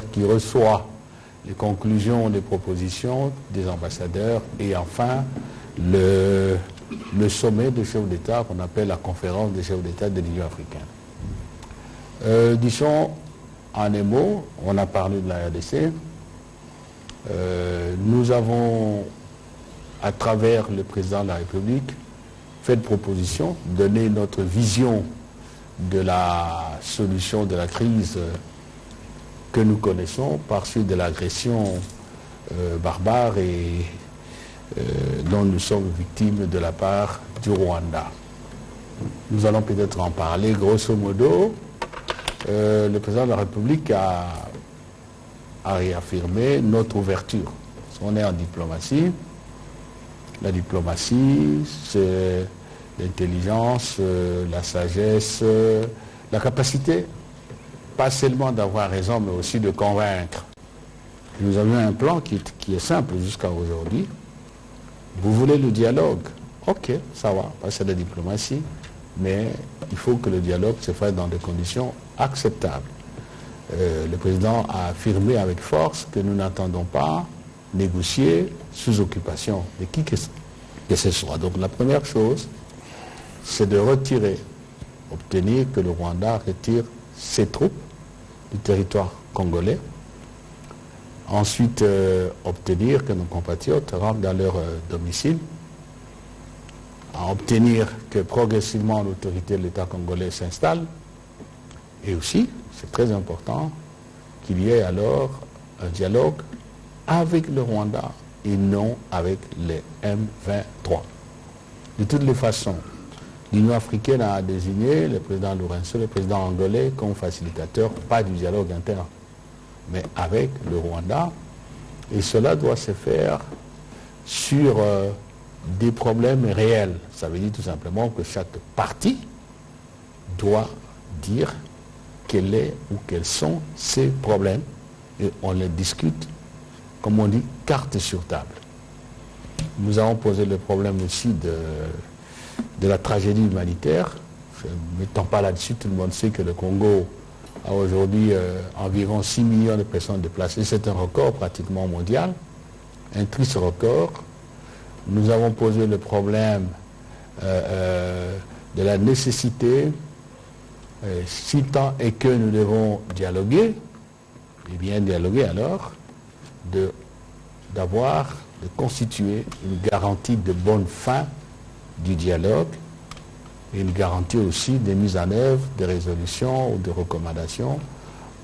qui reçoit les conclusions, les propositions des ambassadeurs et enfin le sommet des chefs d'État qu'on appelle la conférence des chefs d'État de l'Union africaine. Disons en un mot, on a parlé de la RDC. Nous avons, à travers le président de la République, fait des propositions, donné notre vision de la solution de la crise que nous connaissons par suite de l'agression barbare et dont nous sommes victimes de la part du Rwanda. Nous allons peut-être en parler. Grosso modo, le président de la République a réaffirmé notre ouverture. On est en diplomatie. La diplomatie, c'est l'intelligence, la sagesse, la capacité, pas seulement d'avoir raison, mais aussi de convaincre. Nous avions un plan qui est simple jusqu'à aujourd'hui. Vous voulez le dialogue? Ok, ça va, c'est la diplomatie, mais il faut que le dialogue se fasse dans des conditions acceptables. Le président a affirmé avec force que nous n'entendons pas négocier sous occupation de qui que ce soit. Donc la première chose, c'est de retirer, obtenir que le Rwanda retire ses troupes du territoire congolais. Ensuite, obtenir que nos compatriotes rentrent dans leur domicile. Obtenir que progressivement l'autorité de l'État congolais s'installe. Et aussi, c'est très important, qu'il y ait alors un dialogue avec le Rwanda et non avec les M23. De toutes les façons, l'Union africaine a désigné le président Lourenço, le président angolais, comme facilitateur, pas du dialogue interne, mais avec le Rwanda. Et cela doit se faire sur des problèmes réels. Ça veut dire tout simplement que chaque partie doit dire quel est ou quels sont ses problèmes et on les discute, comme on dit, carte sur table. Nous avons posé le problème aussi de la tragédie humanitaire. Je ne m'étends pas là-dessus, tout le monde sait que le Congo a aujourd'hui environ 6 millions de personnes déplacées. C'est un record pratiquement mondial, un triste record. Nous avons posé le problème de la nécessité, si tant est que nous devons dialoguer, et bien dialoguer alors, de constituer une garantie de bonne fin du dialogue et une garantie aussi de mise en œuvre des résolutions ou de recommandations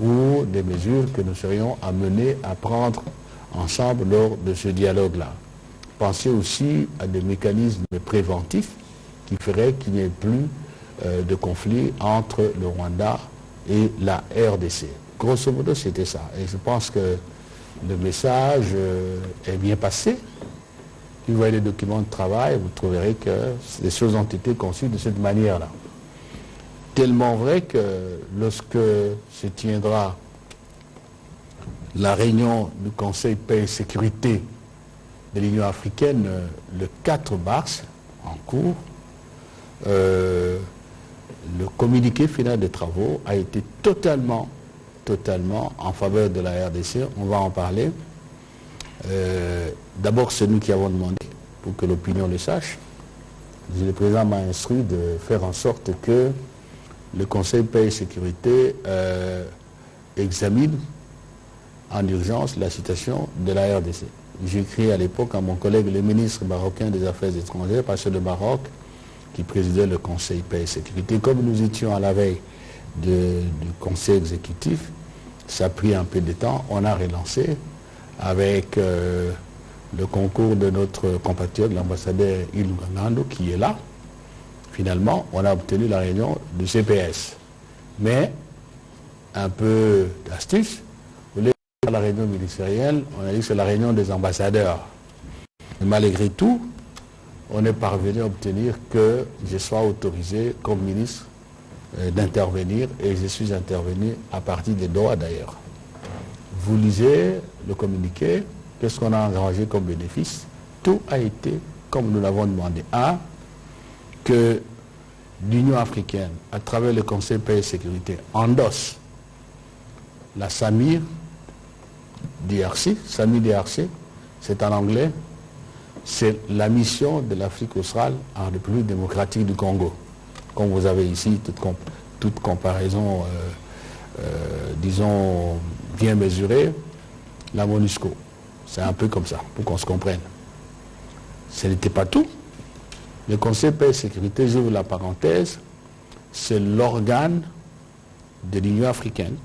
ou des mesures que nous serions amenés à prendre ensemble lors de ce dialogue-là. Pensez aussi à des mécanismes préventifs qui feraient qu'il n'y ait plus de conflit entre le Rwanda et la RDC. Grosso modo, c'était ça. Et je pense que le message est bien passé. Si vous voyez les documents de travail, vous trouverez que les choses ont été conçues de cette manière-là. Tellement vrai que lorsque se tiendra la réunion du Conseil paix et sécurité de l'Union africaine le 4 mars, en cours, le communiqué final des travaux a été totalement en faveur de la RDC. On va en parler. D'abord, c'est nous qui avons demandé, pour que l'opinion le sache. Le président m'a instruit de faire en sorte que le Conseil paix et sécurité examine en urgence la situation de la RDC. J'ai écrit à l'époque à mon collègue, le ministre marocain des Affaires étrangères, parce que le Maroc, qui présidait le Conseil paix et sécurité, comme nous étions à la veille du Conseil exécutif, ça a pris un peu de temps. On a relancé avec le concours de notre compatriote, l'ambassadeur Ilungangando, qui est là. Finalement, on a obtenu la réunion du CPS. Mais, un peu d'astuce, au lieu de faire la réunion ministérielle, on a dit que c'est la réunion des ambassadeurs. Mais malgré tout, on est parvenu à obtenir que je sois autorisé comme ministre d'intervenir, et je suis intervenu à partir de Doha d'ailleurs. Vous lisez le communiqué, qu'est-ce qu'on a engrangé comme bénéfice? Tout a été comme nous l'avons demandé. Que l'Union africaine, à travers le Conseil paix et sécurité, endosse la SAMIR DRC, SAMI DRC, c'est en anglais, c'est la mission de l'Afrique australe en République démocratique du Congo. Comme vous avez ici, toute comparaison, disons, bien mesurée, la MONUSCO. C'est un peu comme ça, pour qu'on se comprenne. Ce n'était pas tout. Le Conseil paix et sécurité, j'ouvre la parenthèse, c'est l'organe de l'Union africaine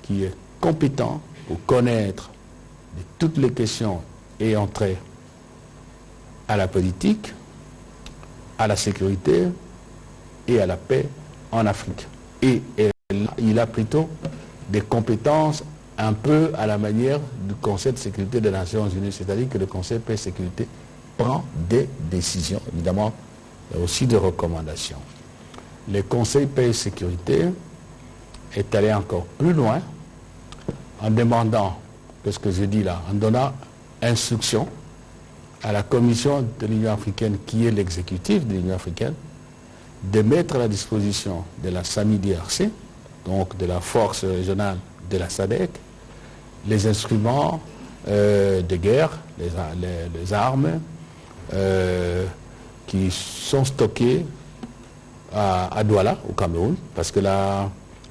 qui est compétent pour connaître de toutes les questions ayant trait à la politique, à la sécurité et à la paix en Afrique. Et il a plutôt des compétences un peu à la manière du Conseil de sécurité des Nations Unies, c'est-à-dire que le Conseil paix et sécurité prend des décisions. Évidemment, il y a aussi des recommandations. Le Conseil paix et sécurité est allé encore plus loin en demandant, qu'est-ce que je dis là, en donnant instruction à la Commission de l'Union africaine, qui est l'exécutif de l'Union africaine, de mettre à la disposition de la SAMI DRC, donc de la force régionale de la SADC, les instruments de guerre, les armes qui sont stockés à Douala, au Cameroun, parce que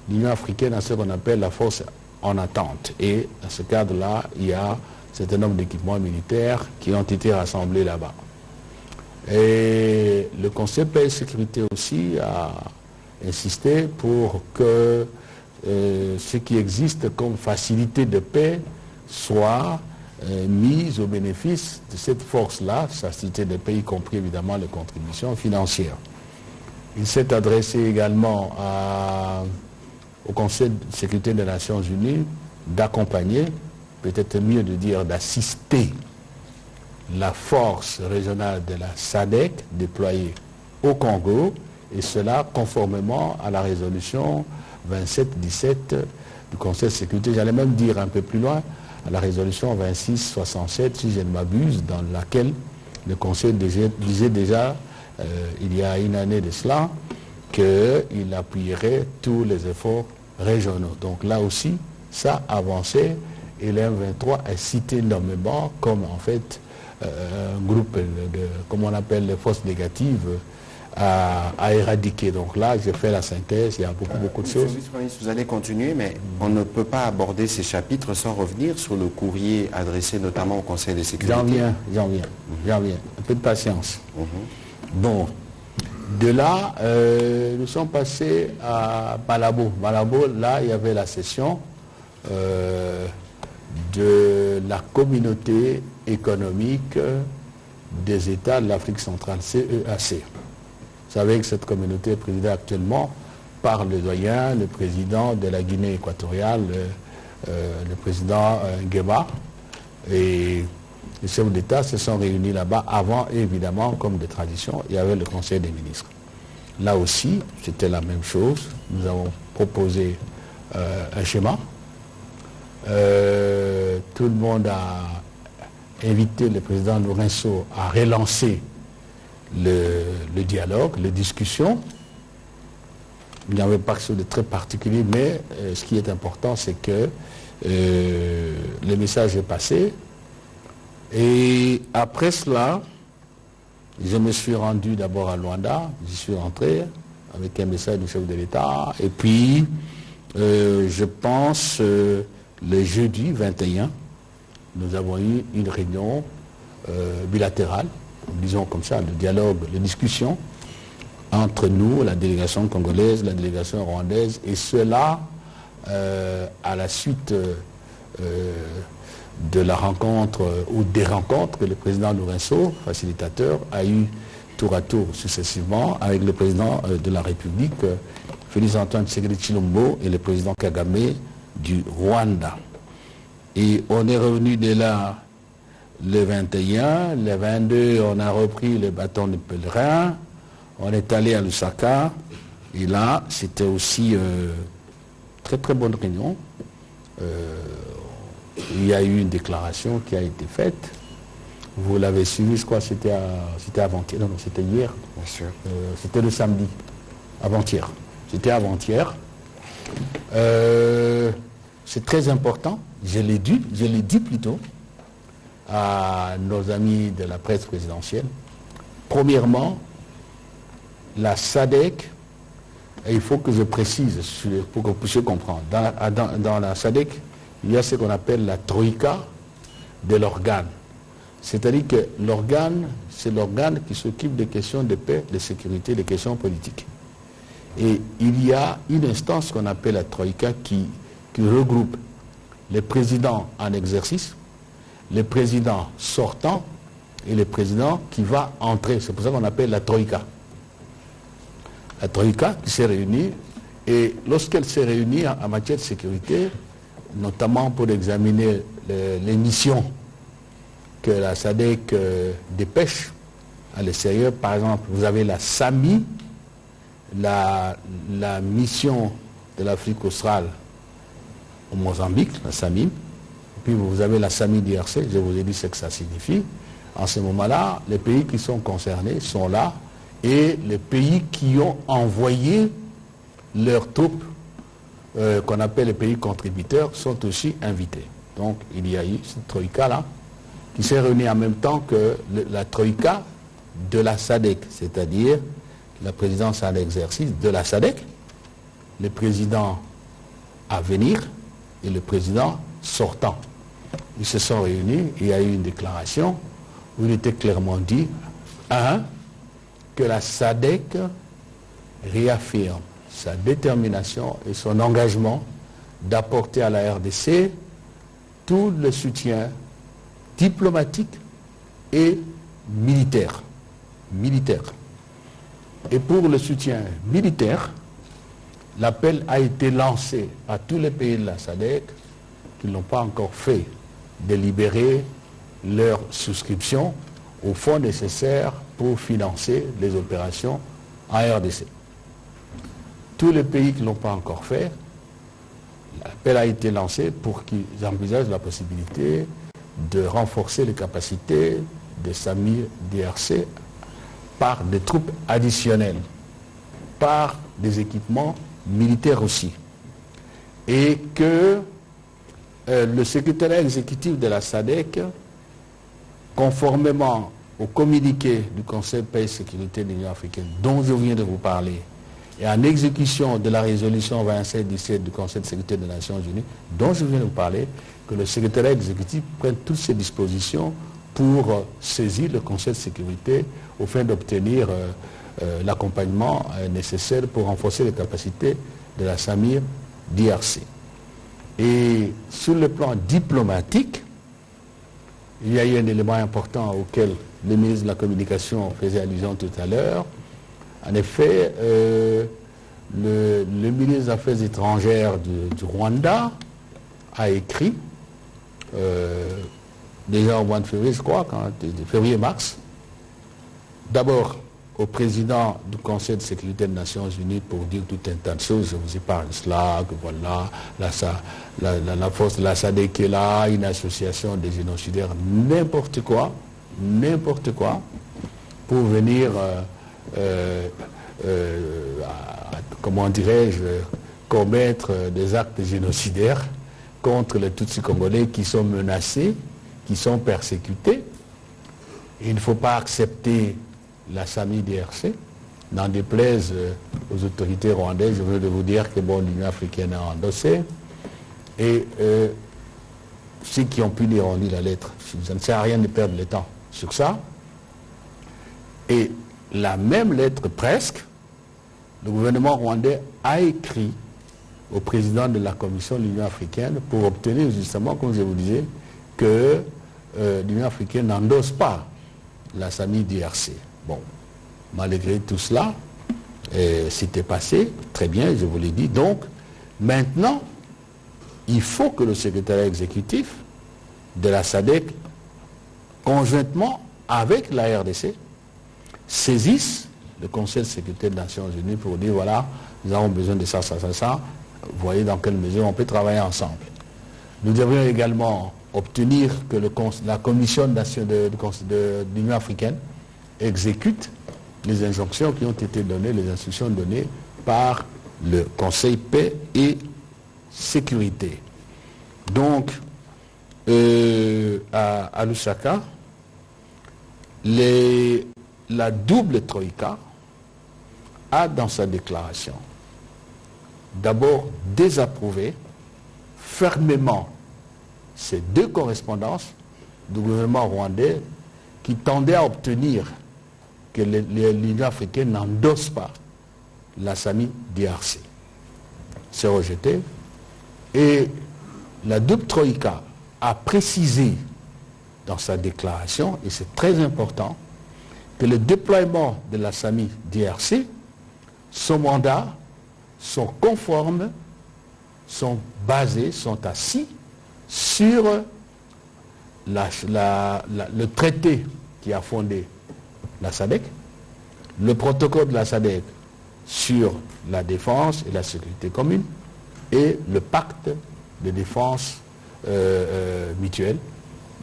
l'Union africaine a ce qu'on appelle la force en attente. Et dans ce cadre-là, il y a un certain nombre d'équipements militaires qui ont été rassemblés là-bas. Et le Conseil paix et sécurité aussi a insisté pour que ce qui existe comme facilité de paix soit mise au bénéfice de cette force-là, facilité de paix, y compris évidemment les contributions financières. Il s'est adressé également au Conseil de sécurité des Nations Unies d'accompagner, peut-être mieux de dire d'assister la force régionale de la SADC déployée au Congo, et cela conformément à la résolution 2717 du Conseil de sécurité, j'allais même dire un peu plus loin, à la résolution 2667, si je ne m'abuse, dans laquelle le Conseil disait déjà, il y a une année de cela, qu'il appuierait tous les efforts régionaux. Donc là aussi, ça avançait, et l'M23 est cité énormément comme en fait un groupe, comme on appelle les forces négatives, à éradiquer. Donc là, j'ai fait la synthèse, il y a beaucoup de choses. Vous allez continuer, mais on ne peut pas aborder ces chapitres sans revenir sur le courrier adressé notamment au Conseil de sécurité. J'en viens. Un peu de patience. Bon, de là, nous sommes passés à Malabo. Malabo, là, il y avait la session de la communauté économique des États de l'Afrique centrale, CEAC. Vous savez que cette communauté est présidée actuellement par le doyen, le président de la Guinée équatoriale, le président Nguema, et les chefs d'État se sont réunis là-bas. Avant, évidemment, comme de tradition, il y avait le Conseil des ministres. Là aussi, c'était la même chose. Nous avons proposé un schéma. Tout le monde a invité le président Lourenço à relancer le dialogue, les discussions. Il n'y avait pas quelque chose de très particulier, mais ce qui est important, c'est que le message est passé. Et après cela, je me suis rendu d'abord à Luanda, j'y suis rentré avec un message du chef de l'État, et puis je pense le jeudi 21, nous avons eu une réunion bilatérale, disons comme ça, le dialogue, les discussions entre nous, la délégation congolaise, la délégation rwandaise, et cela à la suite de la rencontre ou des rencontres que le président Lourenço, facilitateur, a eu tour à tour successivement avec le président de la République, Félix Antoine Tshisekedi Tshilombo, et le président Kagame du Rwanda. Et on est revenu de là le 21, le 22, on a repris le bâton de pèlerin, on est allé à Lusaka, et là, c'était aussi très très bonne réunion. Il y a eu une déclaration qui a été faite. Vous l'avez suivi, je crois que c'était avant-hier. Non, c'était hier. Bien sûr. C'était le samedi. Avant-hier. C'était avant-hier. c'est très important, je l'ai dit plutôt à nos amis de la presse présidentielle. Premièrement, la SADC, et il faut que je précise pour que vous puissiez comprendre, dans la SADC, il y a ce qu'on appelle la troïka de l'organe. C'est-à-dire que l'organe, c'est l'organe qui s'occupe des questions de paix, de sécurité, des questions politiques. Et il y a une instance qu'on appelle la troïka qui regroupe les présidents en exercice, les présidents sortants et les présidents qui va entrer. C'est pour ça qu'on appelle la troïka. La troïka qui s'est réunie, et lorsqu'elle s'est réunie en matière de sécurité, notamment pour examiner les missions que la SADC dépêche à l'extérieur. Par exemple, vous avez la SAMI, la mission de l'Afrique australe au Mozambique, la SAMI. Puis vous avez la SAMI d'IRC, je vous ai dit ce que ça signifie. En ce moment-là, les pays qui sont concernés sont là et les pays qui ont envoyé leurs troupes, qu'on appelle les pays contributeurs, sont aussi invités. Donc il y a eu cette troïka-là qui s'est réunie en même temps que la troïka de la SADC, c'est-à-dire la présidence en exercice de la SADC, le président à venir et le président sortant. Ils se sont réunis, il y a eu une déclaration où il était clairement dit, que la SADC réaffirme sa détermination et son engagement d'apporter à la RDC tout le soutien diplomatique et militaire. Et pour le soutien militaire, l'appel a été lancé à tous les pays de la SADC qui ne l'ont pas encore fait, de libérer leur souscription aux fonds nécessaires pour financer les opérations en RDC. Tous les pays qui ne l'ont pas encore fait, l'appel a été lancé pour qu'ils envisagent la possibilité de renforcer les capacités de SAMI DRC par des troupes additionnelles, par des équipements militaires aussi. Et que le secrétariat exécutif de la SADC, conformément au communiqué du Conseil de paix et sécurité de l'Union africaine dont je viens de vous parler, et en exécution de la résolution 27-17 du Conseil de sécurité des Nations Unies, dont je viens de vous parler, que le secrétariat exécutif prenne toutes ces dispositions pour saisir le Conseil de sécurité au fin d'obtenir l'accompagnement nécessaire pour renforcer les capacités de la SAMI DRC. Et sur le plan diplomatique, il y a eu un élément important auquel le ministre de la Communication faisait allusion tout à l'heure. En effet, le ministre des Affaires étrangères du Rwanda a écrit, déjà au mois de février, je crois, février-mars, d'abord au président du Conseil de sécurité des Nations Unies pour dire tout un tas de choses. Je vous épargne cela, que voilà, la force de la SADC qui est là, une association des génocidaires, n'importe quoi, pour venir, comment dirais-je, commettre des actes génocidaires contre les Tutsis congolais qui sont menacés, qui sont persécutés. Il ne faut pas accepter la SAMI DRC, n'en déplaise aux autorités rwandaises. Je veux vous dire que bon, l'Union africaine a endossé. Et ceux qui ont pu lire ont lu la lettre. Ça ne sert à rien de perdre le temps sur ça. Et la même lettre, presque, le gouvernement rwandais a écrit au président de la Commission de l'Union africaine pour obtenir justement, comme je vous disais, que l'Union africaine n'endosse pas la SAMI DRC. Bon, malgré tout cela, c'était passé, très bien, je vous l'ai dit. Donc, maintenant, il faut que le secrétariat exécutif de la SADC, conjointement avec la RDC, saisisse le Conseil de sécurité des Nations Unies pour dire, voilà, nous avons besoin de ça, ça, ça, ça. Vous voyez dans quelle mesure on peut travailler ensemble. Nous devrions également obtenir que la Commission de l'Union africaine exécute les injonctions qui ont été données, les instructions données par le Conseil paix et sécurité. Donc, à Lusaka, la double troïka a dans sa déclaration d'abord désapprouvé fermement ces deux correspondances du gouvernement rwandais qui tendaient à obtenir que l'Union africaine n'endosse pas la SAMI DRC. C'est rejeté. Et la double troïka a précisé dans sa déclaration, et c'est très important, que le déploiement de la SAMI DRC, son mandat, sont conformes, sont basés, sont assis sur le traité qui a fondé la SADC, le protocole de la SADC sur la défense et la sécurité commune et le pacte de défense mutuelle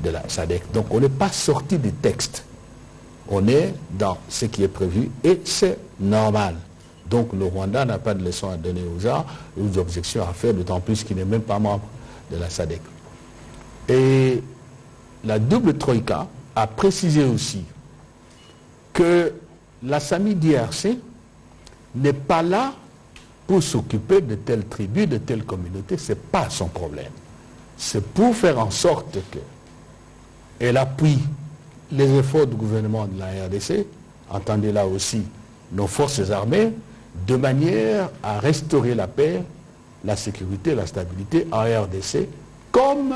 de la SADC. Donc on n'est pas sorti des textes, on est dans ce qui est prévu et c'est normal. Donc le Rwanda n'a pas de leçon à donner aux gens, ou d'objections à faire, d'autant plus qu'il n'est même pas membre de la SADC. Et la double troïka a précisé aussi que la SAMI DRC n'est pas là pour s'occuper de telle tribu, de telle communauté, ce n'est pas son problème. C'est pour faire en sorte qu'elle appuie les efforts du gouvernement de la RDC, entendez là aussi nos forces armées, de manière à restaurer la paix, la sécurité, la stabilité en RDC, comme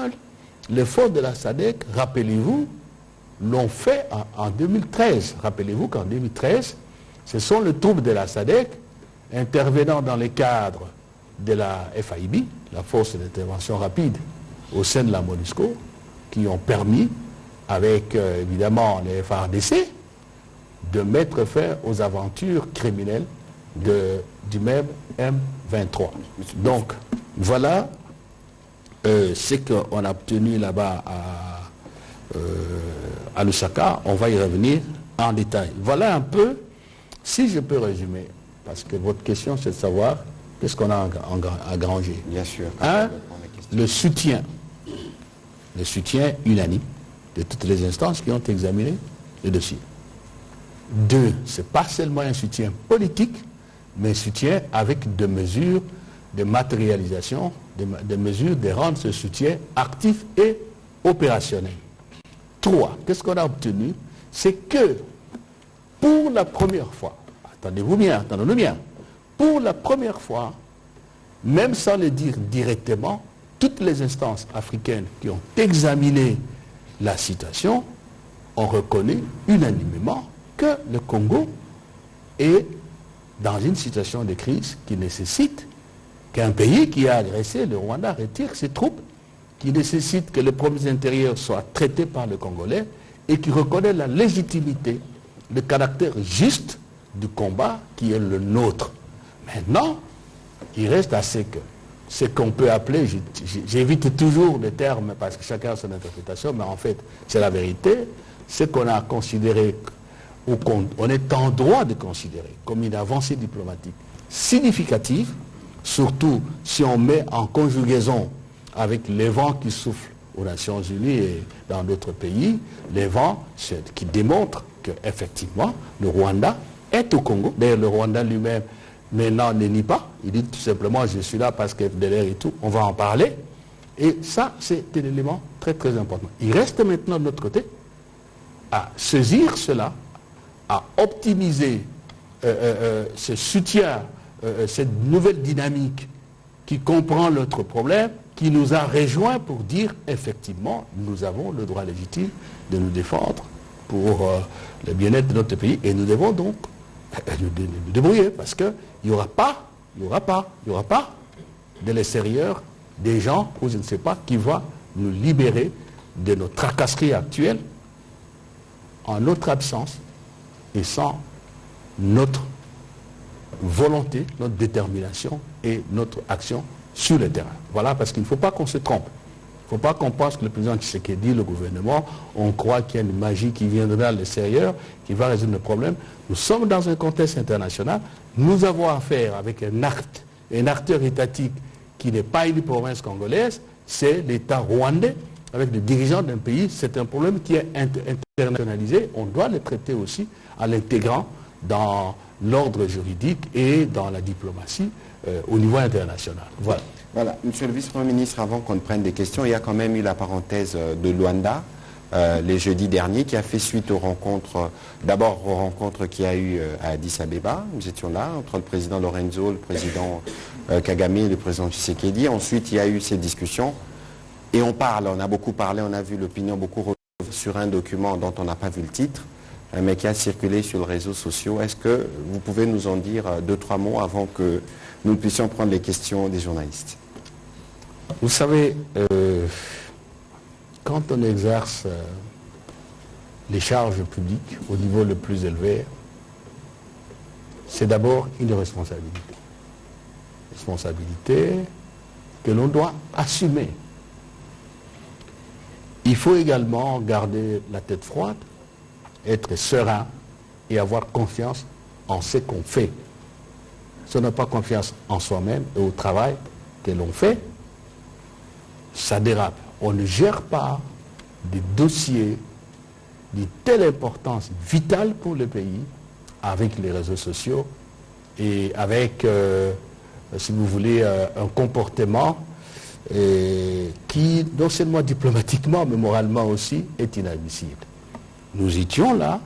l'effort de la SADC, rappelez-vous, l'ont fait en 2013. Rappelez-vous qu'en 2013, ce sont les troupes de la SADC intervenant dans le cadre de la FIB, la force d'intervention rapide au sein de la MONUSCO, qui ont permis, avec évidemment les FARDC, de mettre fin aux aventures criminelles du même M23. Donc, voilà ce qu'on a obtenu là-bas à Lusaka. On va y revenir en détail. Voilà un peu, si je peux résumer, parce que votre question c'est de savoir qu'est-ce qu'on a engrangé. Bien sûr. Un, le soutien unanime de toutes les instances qui ont examiné le dossier. Deux, ce n'est pas seulement un soutien politique, mais un soutien avec des mesures de matérialisation, des mesures de rendre ce soutien actif et opérationnel. Trois, qu'est-ce qu'on a obtenu? C'est que pour la première fois, attendez-nous bien, pour la première fois, même sans le dire directement, toutes les instances africaines qui ont examiné la situation ont reconnu unanimement que le Congo est dans une situation de crise qui nécessite qu'un pays qui a agressé le Rwanda retire ses troupes, qui nécessite que les problèmes intérieurs soient traités par le Congolais et qui reconnaît la légitimité, le caractère juste du combat qui est le nôtre. Maintenant, il reste ce qu'on peut appeler, j'évite toujours les termes parce que chacun a son interprétation, mais en fait, c'est la vérité, ce qu'on a considéré, ou qu'on est en droit de considérer comme une avancée diplomatique significative, surtout si on met en conjugaison avec les vents qui soufflent aux Nations Unies et dans d'autres pays, les vents qui démontrent qu'effectivement, le Rwanda est au Congo. D'ailleurs, le Rwanda lui-même, maintenant, ne nie pas. Il dit tout simplement, je suis là parce que FDLR et tout, on va en parler. Et ça, c'est un élément très, très important. Il reste maintenant de notre côté à saisir cela, à optimiser ce soutien, cette nouvelle dynamique qui comprend notre problème, qui nous a rejoints pour dire effectivement nous avons le droit légitime de nous défendre pour le bien-être de notre pays et nous devons donc nous débrouiller parce qu'il n'y aura pas de l'extérieur des gens ou je ne sais pas qui va nous libérer de nos tracasseries actuelles en notre absence et sans notre volonté, notre détermination et notre action sur le terrain. Voilà, parce qu'il ne faut pas qu'on se trompe. Il ne faut pas qu'on pense que le président Tshisekedi, le gouvernement, on croit qu'il y a une magie qui viendra de l'extérieur, qui va résoudre le problème. Nous sommes dans un contexte international. Nous avons affaire avec un acteur étatique qui n'est pas une province congolaise, c'est l'État rwandais avec les dirigeants d'un pays. C'est un problème qui est internationalisé. On doit le traiter aussi en l'intégrant dans l'ordre juridique et dans la diplomatie au niveau international. Voilà. Voilà. Monsieur le vice-premier ministre, avant qu'on ne prenne des questions, il y a quand même eu la parenthèse de Luanda, les jeudis derniers, qui a fait suite aux rencontres, d'abord aux rencontres qu'il y a eu à Addis Abeba, nous étions là, entre le président Lorenzo, le président Kagame et le président Tshisekedi. Ensuite, il y a eu ces discussions. Et on a beaucoup parlé, on a vu l'opinion beaucoup sur un document dont on n'a pas vu le titre, mais qui a circulé sur les réseaux sociaux. Est-ce que vous pouvez nous en dire 2-3 mots avant que nous puissions prendre les questions des journalistes? Vous savez, quand on exerce les charges publiques au niveau le plus élevé, c'est d'abord une responsabilité. Responsabilité que l'on doit assumer. Il faut également garder la tête froide, être serein et avoir confiance en ce qu'on fait. Si on n'a pas confiance en soi-même et au travail que l'on fait, ça dérape. On ne gère pas des dossiers de telle importance vitale pour le pays avec les réseaux sociaux et avec, si vous voulez, un comportement qui, non seulement diplomatiquement, mais moralement aussi, est inadmissible. Nous étions là,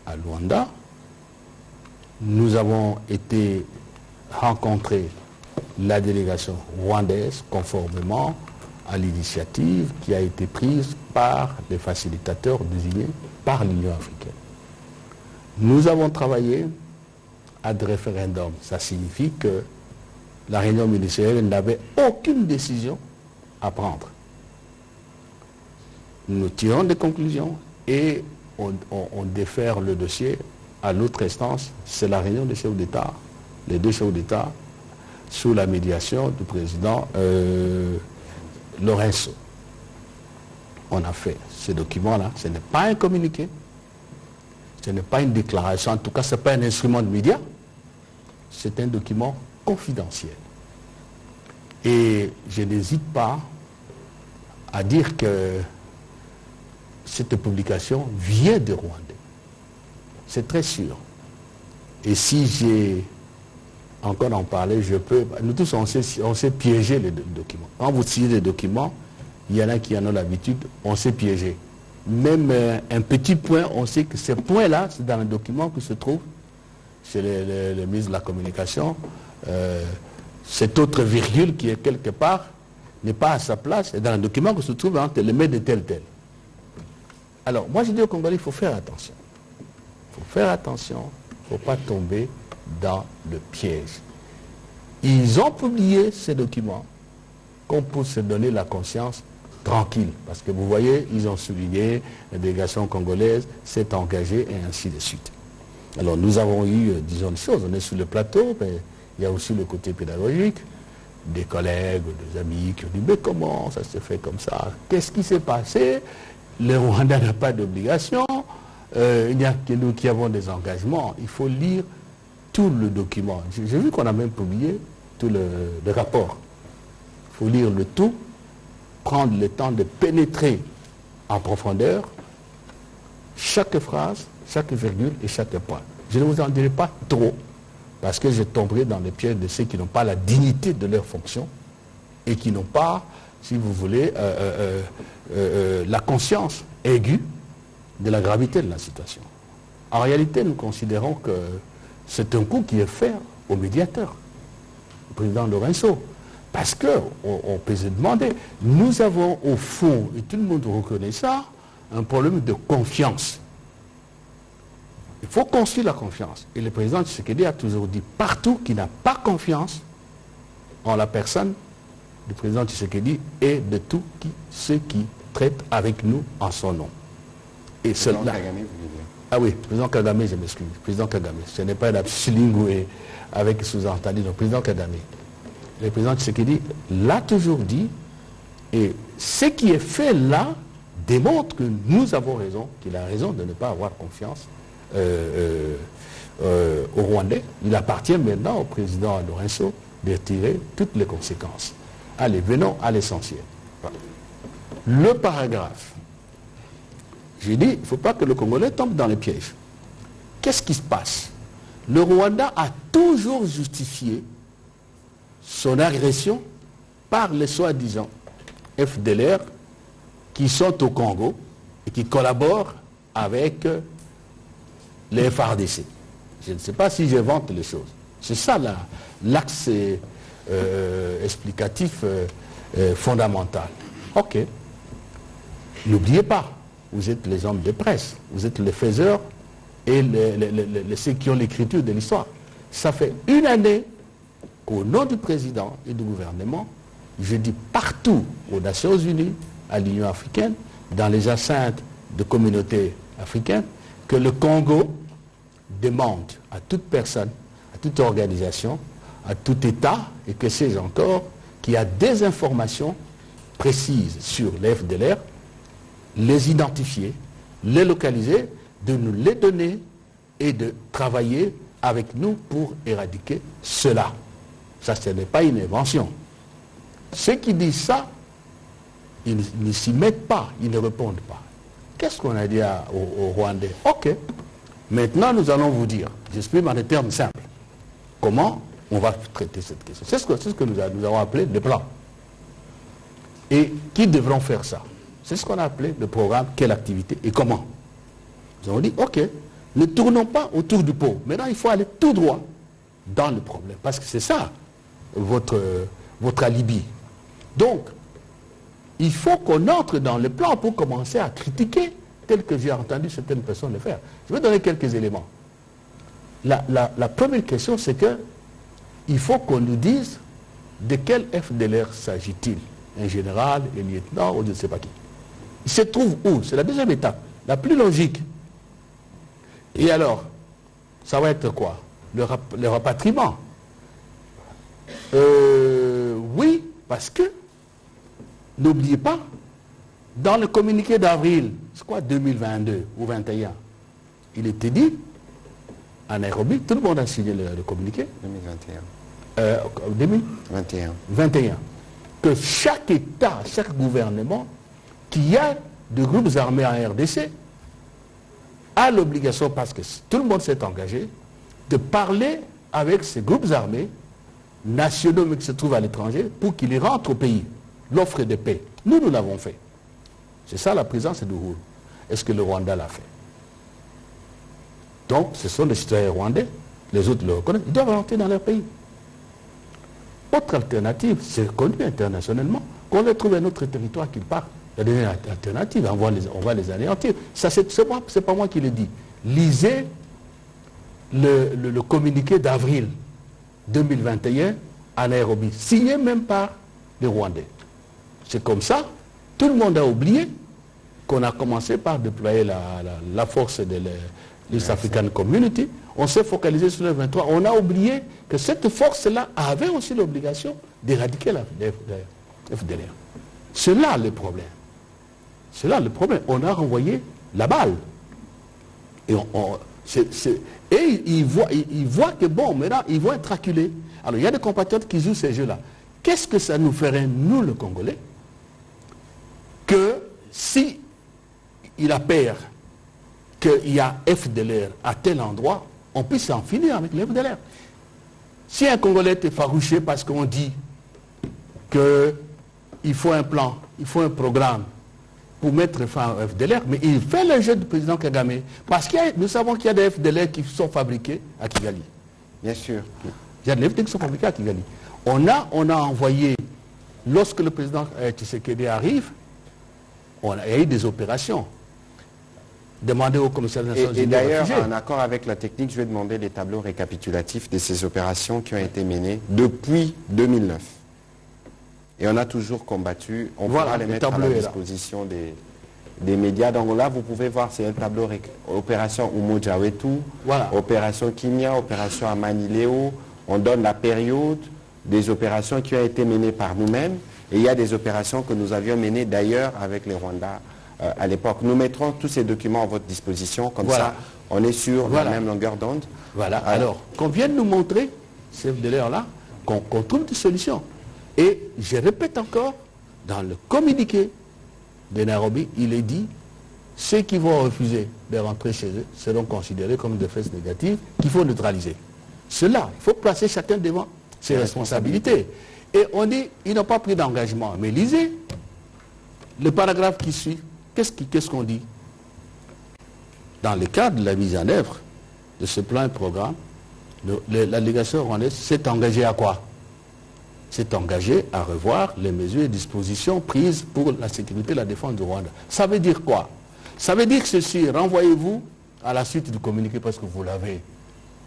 à Luanda. Nous avons été rencontrer la délégation rwandaise conformément à l'initiative qui a été prise par les facilitateurs désignés par l'Union africaine. Nous avons travaillé à des référendums. Ça signifie que la réunion ministérielle n'avait aucune décision à prendre. Nous tirons des conclusions et on défère le dossier à l'autre instance. C'est la réunion des chefs d'État, les deux chefs d'État, sous la médiation du président Lorenzo. On a fait ce document-là. Ce n'est pas un communiqué, ce n'est pas une déclaration, en tout cas ce n'est pas un instrument de médias, c'est un document confidentiel. Et je n'hésite pas à dire que cette publication vient de Rwanda. C'est très sûr. Et si j'ai encore en parler, je peux... Nous tous, on sait piéger les documents. Quand vous signez des documents, il y en a qui en ont l'habitude, on sait piéger. Même un petit point, on sait que ce point-là, c'est dans le document que se trouve chez les ministres de la communication. Cette autre virgule qui est quelque part n'est pas à sa place, c'est dans le document que se trouve entre les mains de tel. Alors, moi je dis au Congolais, il faut faire attention. Il faut faire attention, il ne faut pas tomber dans le piège. Ils ont publié ces documents qu'on peut se donner la conscience tranquille. Parce que vous voyez, ils ont souligné, la délégation congolaise s'est engagée et ainsi de suite. Alors nous avons eu, disons, des choses. On est sur le plateau, mais il y a aussi le côté pédagogique. Des collègues, des amis qui ont dit, mais comment ça se fait comme ça? Qu'est-ce qui s'est passé? Le Rwanda n'a pas d'obligation. Il n'y a que nous qui avons des engagements. Il faut lire tout le document. J'ai vu qu'on a même publié tout le rapport. Il faut lire le tout, prendre le temps de pénétrer en profondeur chaque phrase, chaque virgule et chaque point. Je ne vous en dirai pas trop, parce que je tomberai dans les pièges de ceux qui n'ont pas la dignité de leur fonction et qui n'ont pas, si vous voulez, la conscience aiguë de la gravité de la situation. En réalité, nous considérons que c'est un coup qui est fait au médiateur, au président Lorenzo. Parce qu'on peut se demander, nous avons au fond, et tout le monde reconnaît ça, un problème de confiance. Il faut construire la confiance. Et le président Tshisekedi a toujours dit partout qu'il n'a pas confiance en la personne du président Tshisekedi et de tous ceux qui traitent avec nous en son nom. Et cela. Ah oui, président Kagame, je m'excuse. Président Kagame, ce n'est pas l'absulingoué avec sous-entendu, le président Kagame. Le président Tshisekedi l'a toujours dit, et ce qui est fait là démontre que nous avons raison, qu'il a raison de ne pas avoir confiance au Rwandais. Il appartient maintenant au président Lorenzo de tirer toutes les conséquences. Allez, venons à l'essentiel. le paragraphe. J'ai dit, il ne faut pas que le Congolais tombe dans les pièges. Qu'est-ce qui se passe? Le Rwanda a toujours justifié son agression par les soi-disant FDLR qui sont au Congo et qui collaborent avec les FARDC. Je ne sais pas si j'invente les choses. C'est ça l'axe explicatif fondamental. Ok. N'oubliez pas, vous êtes les hommes de presse, vous êtes les faiseurs et ceux qui ont l'écriture de l'histoire. Ça fait une année qu'au nom du président et du gouvernement, je dis partout aux Nations Unies, à l'Union africaine, dans les enceintes de communautés africaines, que le Congo demande à toute personne, à toute organisation, à tout État, et que sais-je encore, qui a des informations précises sur les FDLR, les identifier, les localiser, de nous les donner et de travailler avec nous pour éradiquer cela. Ça, ce n'est pas une invention. Ceux qui disent ça, ils ne s'y mettent pas, ils ne répondent pas. Qu'est-ce qu'on a dit aux Rwandais? Ok, maintenant nous allons vous dire, j'exprime en des termes simples, comment on va traiter cette question. C'est ce que nous avons appelé le plan. Et qui devront faire ça? C'est ce qu'on a appelé le programme, quelle activité et comment. Nous avons dit, ok, ne tournons pas autour du pot. Maintenant, il faut aller tout droit dans le problème. Parce que c'est ça, votre alibi. Donc, il faut qu'on entre dans le plan pour commencer à critiquer, tel que j'ai entendu certaines personnes le faire. Je vais donner quelques éléments. La première question, c'est que il faut qu'on nous dise de quel FDLR s'agit-il? Un général, un lieutenant, ou je ne sais pas qui. Il se trouve où? C'est la deuxième étape, la plus logique. Et alors, ça va être quoi? Le rapatriement. Oui, parce que, n'oubliez pas, dans le communiqué d'avril, c'est quoi, 2022 ou 2021, il était dit, à Nairobi, tout le monde a signé le communiqué. 2021, que chaque État, chaque gouvernement qui a de groupes armés en RDC a l'obligation, parce que tout le monde s'est engagé, de parler avec ces groupes armés nationaux mais qui se trouvent à l'étranger pour qu'ils rentrent au pays. L'offre de paix. Nous l'avons fait. C'est ça la présence de Uhuru. Est-ce que le Rwanda l'a fait? Donc, ce sont les citoyens rwandais, les autres le reconnaissent, ils doivent rentrer dans leur pays. Autre alternative, c'est connu internationalement, qu'on leur trouve un autre territoire qu'ils partent. Il y a des alternatives, on va les anéantir. Ça, c'est pas moi qui le dis. Lisez le communiqué d'avril 2021 à Nairobi, signé même par les Rwandais. C'est comme ça, tout le monde a oublié qu'on a commencé par déployer la force de l'East African Community. On s'est focalisé sur le 23. On a oublié que cette force-là avait aussi l'obligation d'éradiquer la FDLR. C'est là le problème. C'est là le problème. On a renvoyé la balle. Et ils voient que bon, maintenant, ils vont être acculés. Alors, il y a des compatriotes qui jouent ces jeux-là. Qu'est-ce que ça nous ferait, nous, le Congolais, que si il a peur qu'il y a FDLR à tel endroit, on puisse en finir avec les FDLR. Si un Congolais est effarouché parce qu'on dit qu'il faut un plan, il faut un programme pour mettre fin au FDLR, mais il fait le jeu du président Kagame, parce que nous savons qu'il y a des FDLR qui sont fabriqués à Kigali. Bien sûr. Il y a des FDLR qui sont fabriqués à Kigali. On a envoyé, lorsque le président Tshisekedi arrive, il y a eu des opérations. Demandez au commissaire des Nations Unies. Et d'ailleurs, en accord avec la technique, je vais demander les tableaux récapitulatifs de ces opérations qui ont été menées depuis 2009. Et on a toujours combattu. On pourra les mettre à la disposition des médias. Donc là, vous pouvez voir, c'est un tableau opération Umoja Wetu, opération Kimia, opération Amanileo. On donne la période des opérations qui ont été menées par nous-mêmes. Et il y a des opérations que nous avions menées d'ailleurs avec les Rwandais à l'époque. Nous mettrons tous ces documents à votre disposition. Comme ça, on est sur la même longueur d'onde. Voilà. Alors, qu'on vienne nous montrer, ces FDLR-là, qu'on trouve des solutions. Et je répète encore, dans le communiqué de Nairobi, il est dit, ceux qui vont refuser de rentrer chez eux seront considérés comme des faits négatives qu'il faut neutraliser. Cela, il faut placer chacun devant ses responsabilités. Et on dit, ils n'ont pas pris d'engagement. Mais lisez le paragraphe qui suit. Qu'est-ce qu'on dit? Dans le cadre de la mise en œuvre de ce plan et programme, la délégation rwandaise s'est engagée à quoi? S'est engagée à revoir les mesures et dispositions prises pour la sécurité et la défense du Rwanda. Ça veut dire quoi? Ça veut dire que ceci, renvoyez-vous à la suite du communiqué parce que vous l'avez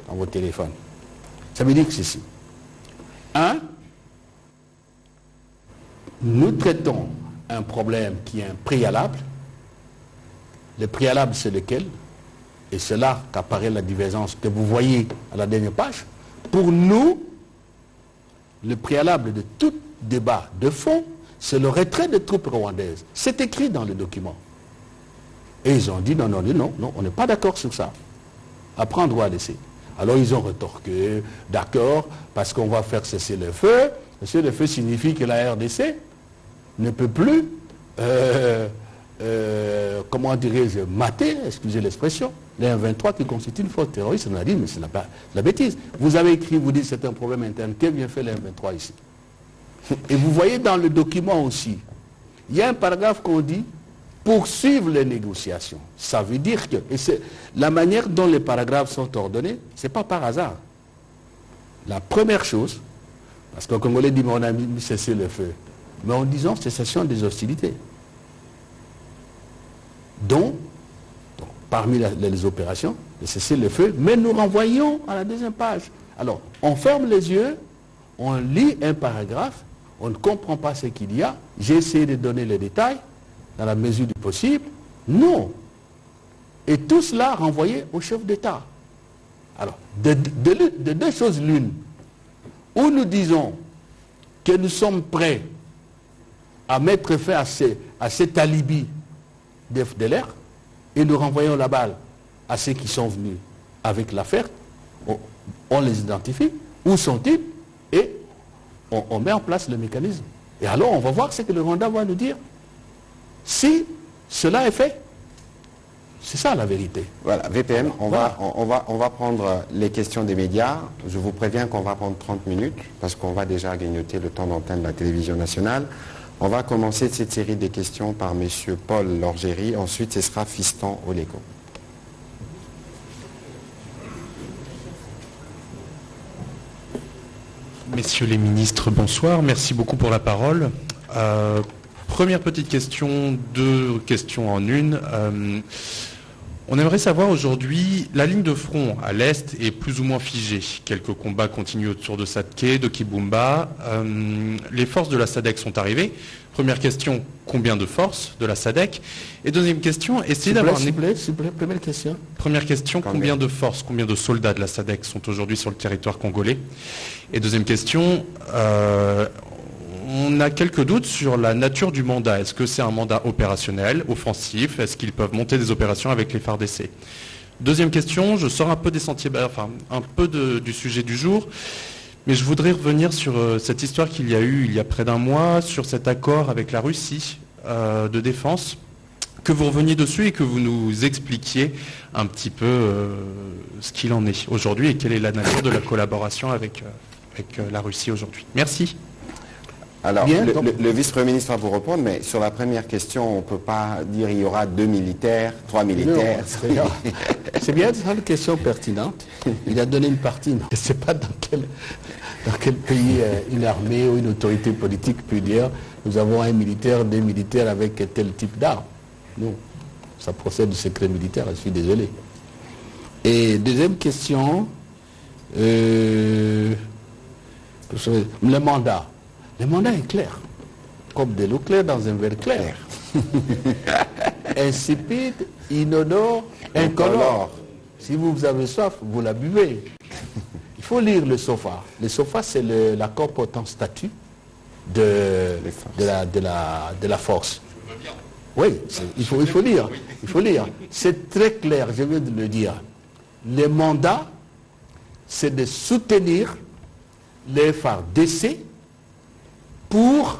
dans votre téléphone. Ça veut dire que ceci. 1. Nous traitons un problème qui est un préalable. Le préalable, c'est lequel? Et c'est là qu'apparaît la divergence que vous voyez à la dernière page. Pour nous, le préalable de tout débat de fond, c'est le retrait des troupes rwandaises. C'est écrit dans le document. Et ils ont dit non, on n'est pas d'accord sur ça. Après, on doit laisser. Alors ils ont retorqué, d'accord, parce qu'on va faire cesser le feu. Cesser le feu signifie que la RDC ne peut plus, comment dirais-je, mater, excusez l'expression, les M23 qui constituent une force terroriste. On a dit, mais ce n'est pas la bêtise. Vous avez écrit, vous dites c'est un problème interne. Qu'est-ce que vient faire les M23 ici? Et vous voyez dans le document aussi, il y a un paragraphe qu'on dit poursuivre les négociations. Ça veut dire que, et c'est la manière dont les paragraphes sont ordonnés, ce n'est pas par hasard. La première chose, parce qu'au Congolais dit, mais on a mis cesser le feu, mais en disant cessation des hostilités. Donc parmi les opérations, de cesser le feu, mais nous renvoyons à la deuxième page. Alors, on ferme les yeux, on lit un paragraphe, on ne comprend pas ce qu'il y a, j'ai essayé de donner les détails, dans la mesure du possible, non. Et tout cela renvoyé au chef d'État. Alors, de deux choses l'une, où nous disons que nous sommes prêts à mettre fin à cet alibi de FDLR, et nous renvoyons la balle à ceux qui sont venus avec l'affaire, on les identifie, où sont-ils, et on met en place le mécanisme. Et alors on va voir ce que le Rwanda va nous dire. Si cela est fait, c'est ça la vérité. Voilà, VPM, on va prendre les questions des médias. Je vous préviens qu'on va prendre 30 minutes, parce qu'on va déjà grignoter le temps d'antenne de la télévision nationale. On va commencer cette série de questions par M. Paul Lorgéry. Ensuite, ce sera Fiston Oleko. Messieurs les ministres, bonsoir. Merci beaucoup pour la parole. Première petite question, deux questions en une. On aimerait savoir aujourd'hui, la ligne de front à l'Est est plus ou moins figée. Quelques combats continuent autour de Satke, de Kibumba. Les forces de la SADC sont arrivées. Première question, combien de forces de la SADC? Et deuxième question, essayez d'avoir... S'il vous plaît, première question. Première question, combien de forces, combien de soldats de la SADC sont aujourd'hui sur le territoire congolais? Et deuxième question, on a quelques doutes sur la nature du mandat. Est-ce que c'est un mandat opérationnel, offensif? Est-ce qu'ils peuvent monter des opérations avec les FARDC? Deuxième question, je sors un peu des sentiers, enfin un peu du sujet du jour, mais je voudrais revenir sur cette histoire qu'il y a eu il y a près d'un mois, sur cet accord avec la Russie de défense, que vous reveniez dessus et que vous nous expliquiez un petit peu ce qu'il en est aujourd'hui et quelle est la nature de la collaboration avec la Russie aujourd'hui. Merci. Alors, le vice-premier ministre va vous répondre, mais sur la première question, on ne peut pas dire il y aura 2 militaires, 3 militaires. C'est bien, c'est une question pertinente. Il a donné une partie, mais je ne sais pas dans quel pays une armée ou une autorité politique peut dire nous avons un militaire, des militaires avec tel type d'armes. Non, ça procède du secret militaire, je suis désolé. Et deuxième question, le mandat. Le mandat est clair, comme de l'eau claire dans un verre clair. Insipide, inodore, incolore. Si vous avez soif, vous la buvez. Il faut lire le SOFA. Le SOFA, c'est l'accord portant statut de la force. Oui, il faut lire. Il faut lire. C'est très clair, je viens de le dire. Le mandat, c'est de soutenir les FARDC pour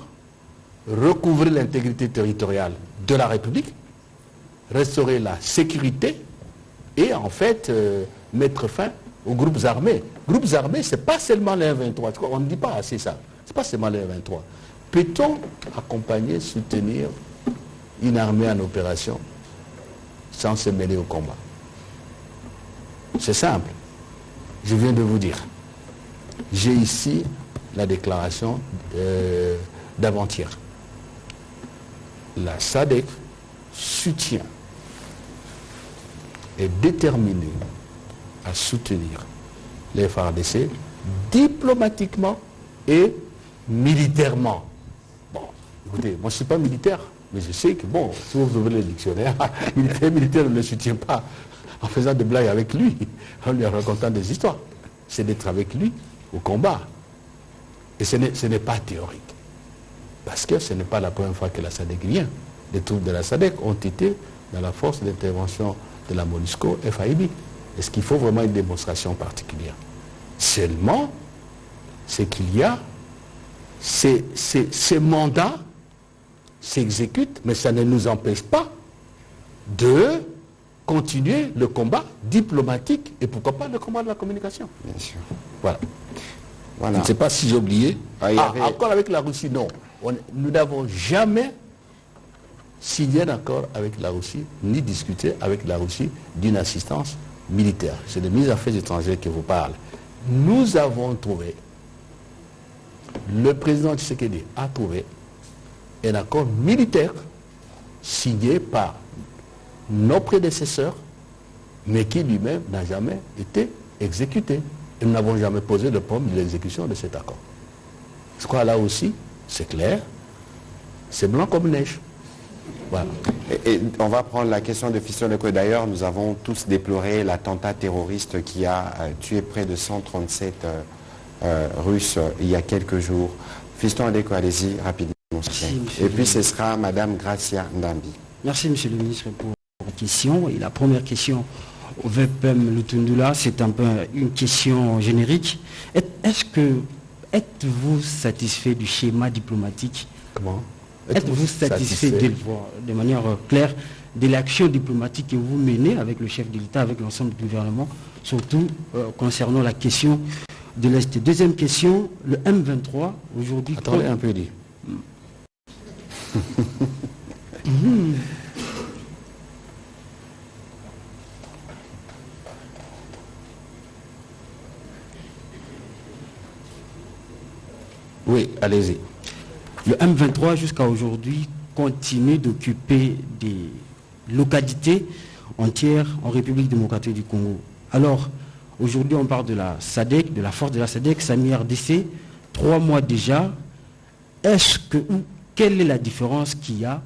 recouvrer l'intégrité territoriale de la République, restaurer la sécurité et en fait mettre fin aux groupes armés. Groupes armés, ce n'est pas seulement les 23. On ne dit pas assez ça. Ce n'est pas seulement les 23. Peut-on accompagner, soutenir une armée en opération sans se mêler au combat? C'est simple. Je viens de vous dire. J'ai ici la déclaration d'avant-hier. La SADC soutient, est déterminée à soutenir les FARDC diplomatiquement et militairement. Bon, écoutez, moi je ne suis pas militaire, mais je sais que, bon, si vous ouvrez le dictionnaire, militaire ne le soutient pas en faisant des blagues avec lui, en lui racontant des histoires. C'est d'être avec lui au combat. Et ce n'est pas théorique. Parce que ce n'est pas la première fois que la SADC vient. Les troupes de la SADC ont été dans la force d'intervention de la MONUSCO, FAIB. Est-ce qu'il faut vraiment une démonstration particulière? Seulement, c'est qu'il y a ces mandats s'exécutent, mais ça ne nous empêche pas de continuer le combat diplomatique et pourquoi pas le combat de la communication. Bien sûr. Voilà. Voilà. Je ne sais pas si j'ai oublié. Encore avec la Russie, non. Nous n'avons jamais signé d'accord avec la Russie, ni discuté avec la Russie d'une assistance militaire. C'est le ministre des Affaires étrangères qui vous parle. Nous avons trouvé, le président Tshisekedi a trouvé un accord militaire signé par nos prédécesseurs, mais qui lui-même n'a jamais été exécuté. Et nous n'avons jamais posé le problème de l'exécution de cet accord. Je crois là aussi, c'est clair, c'est blanc comme neige. Voilà. Et on va prendre la question de Fiston Ndeko. D'ailleurs, nous avons tous déploré l'attentat terroriste qui a tué près de 137 Russes il y a quelques jours. Fiston Ndeko, allez-y rapidement. Merci, et puis ce sera Madame Gracia Ndambi. Merci, Monsieur le ministre, pour vos questions. Et la première question au VPM Lutundula, c'est un peu une question générique. Êtes-vous satisfait du schéma diplomatique? Comment? Êtes-vous satisfait de manière claire de l'action diplomatique que vous menez avec le chef de l'État, avec l'ensemble du gouvernement, surtout concernant la question de l'Est? Deuxième question, le M23, aujourd'hui... Attendez un peu, dit. Oui, allez-y. Le M23, jusqu'à aujourd'hui, continue d'occuper des localités entières en République démocratique du Congo. Alors, aujourd'hui, on parle de la SADC, de la force de la SADC, SAMI RDC, 3 mois déjà. Quelle est la différence qu'il y a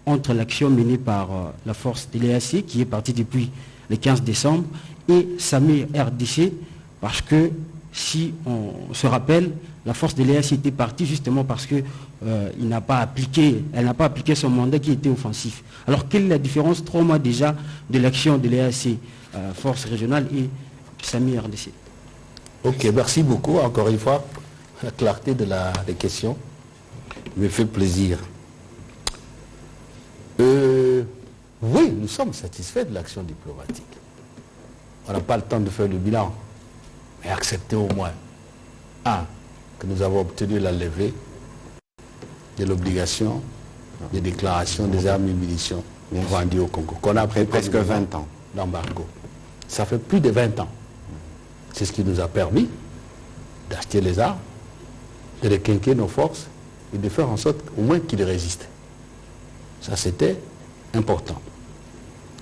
entre l'action menée par la force de l'EAC, qui est partie depuis le 15 décembre, et SAMI RDC, parce que, si on se rappelle, la force de l'EAC était partie justement parce qu'elle n'a pas appliqué son mandat qui était offensif. Alors, quelle est la différence, 3 mois déjà, de l'action de l'EAC, force régionale, et SAMI RDC? Ok, merci beaucoup. Encore une fois, la clarté des questions me fait plaisir. Oui, nous sommes satisfaits de l'action diplomatique. On n'a pas le temps de faire le bilan, mais accepter au moins, que nous avons obtenu la levée de l'obligation de déclaration des armes et munitions vendues au Congo, qu'on a Après presque 20 ans d'embargo. Ça fait plus de 20 ans. C'est ce qui nous a permis d'acheter les armes, de requinquer nos forces et de faire en sorte au moins qu'ils résistent. Ça, c'était important.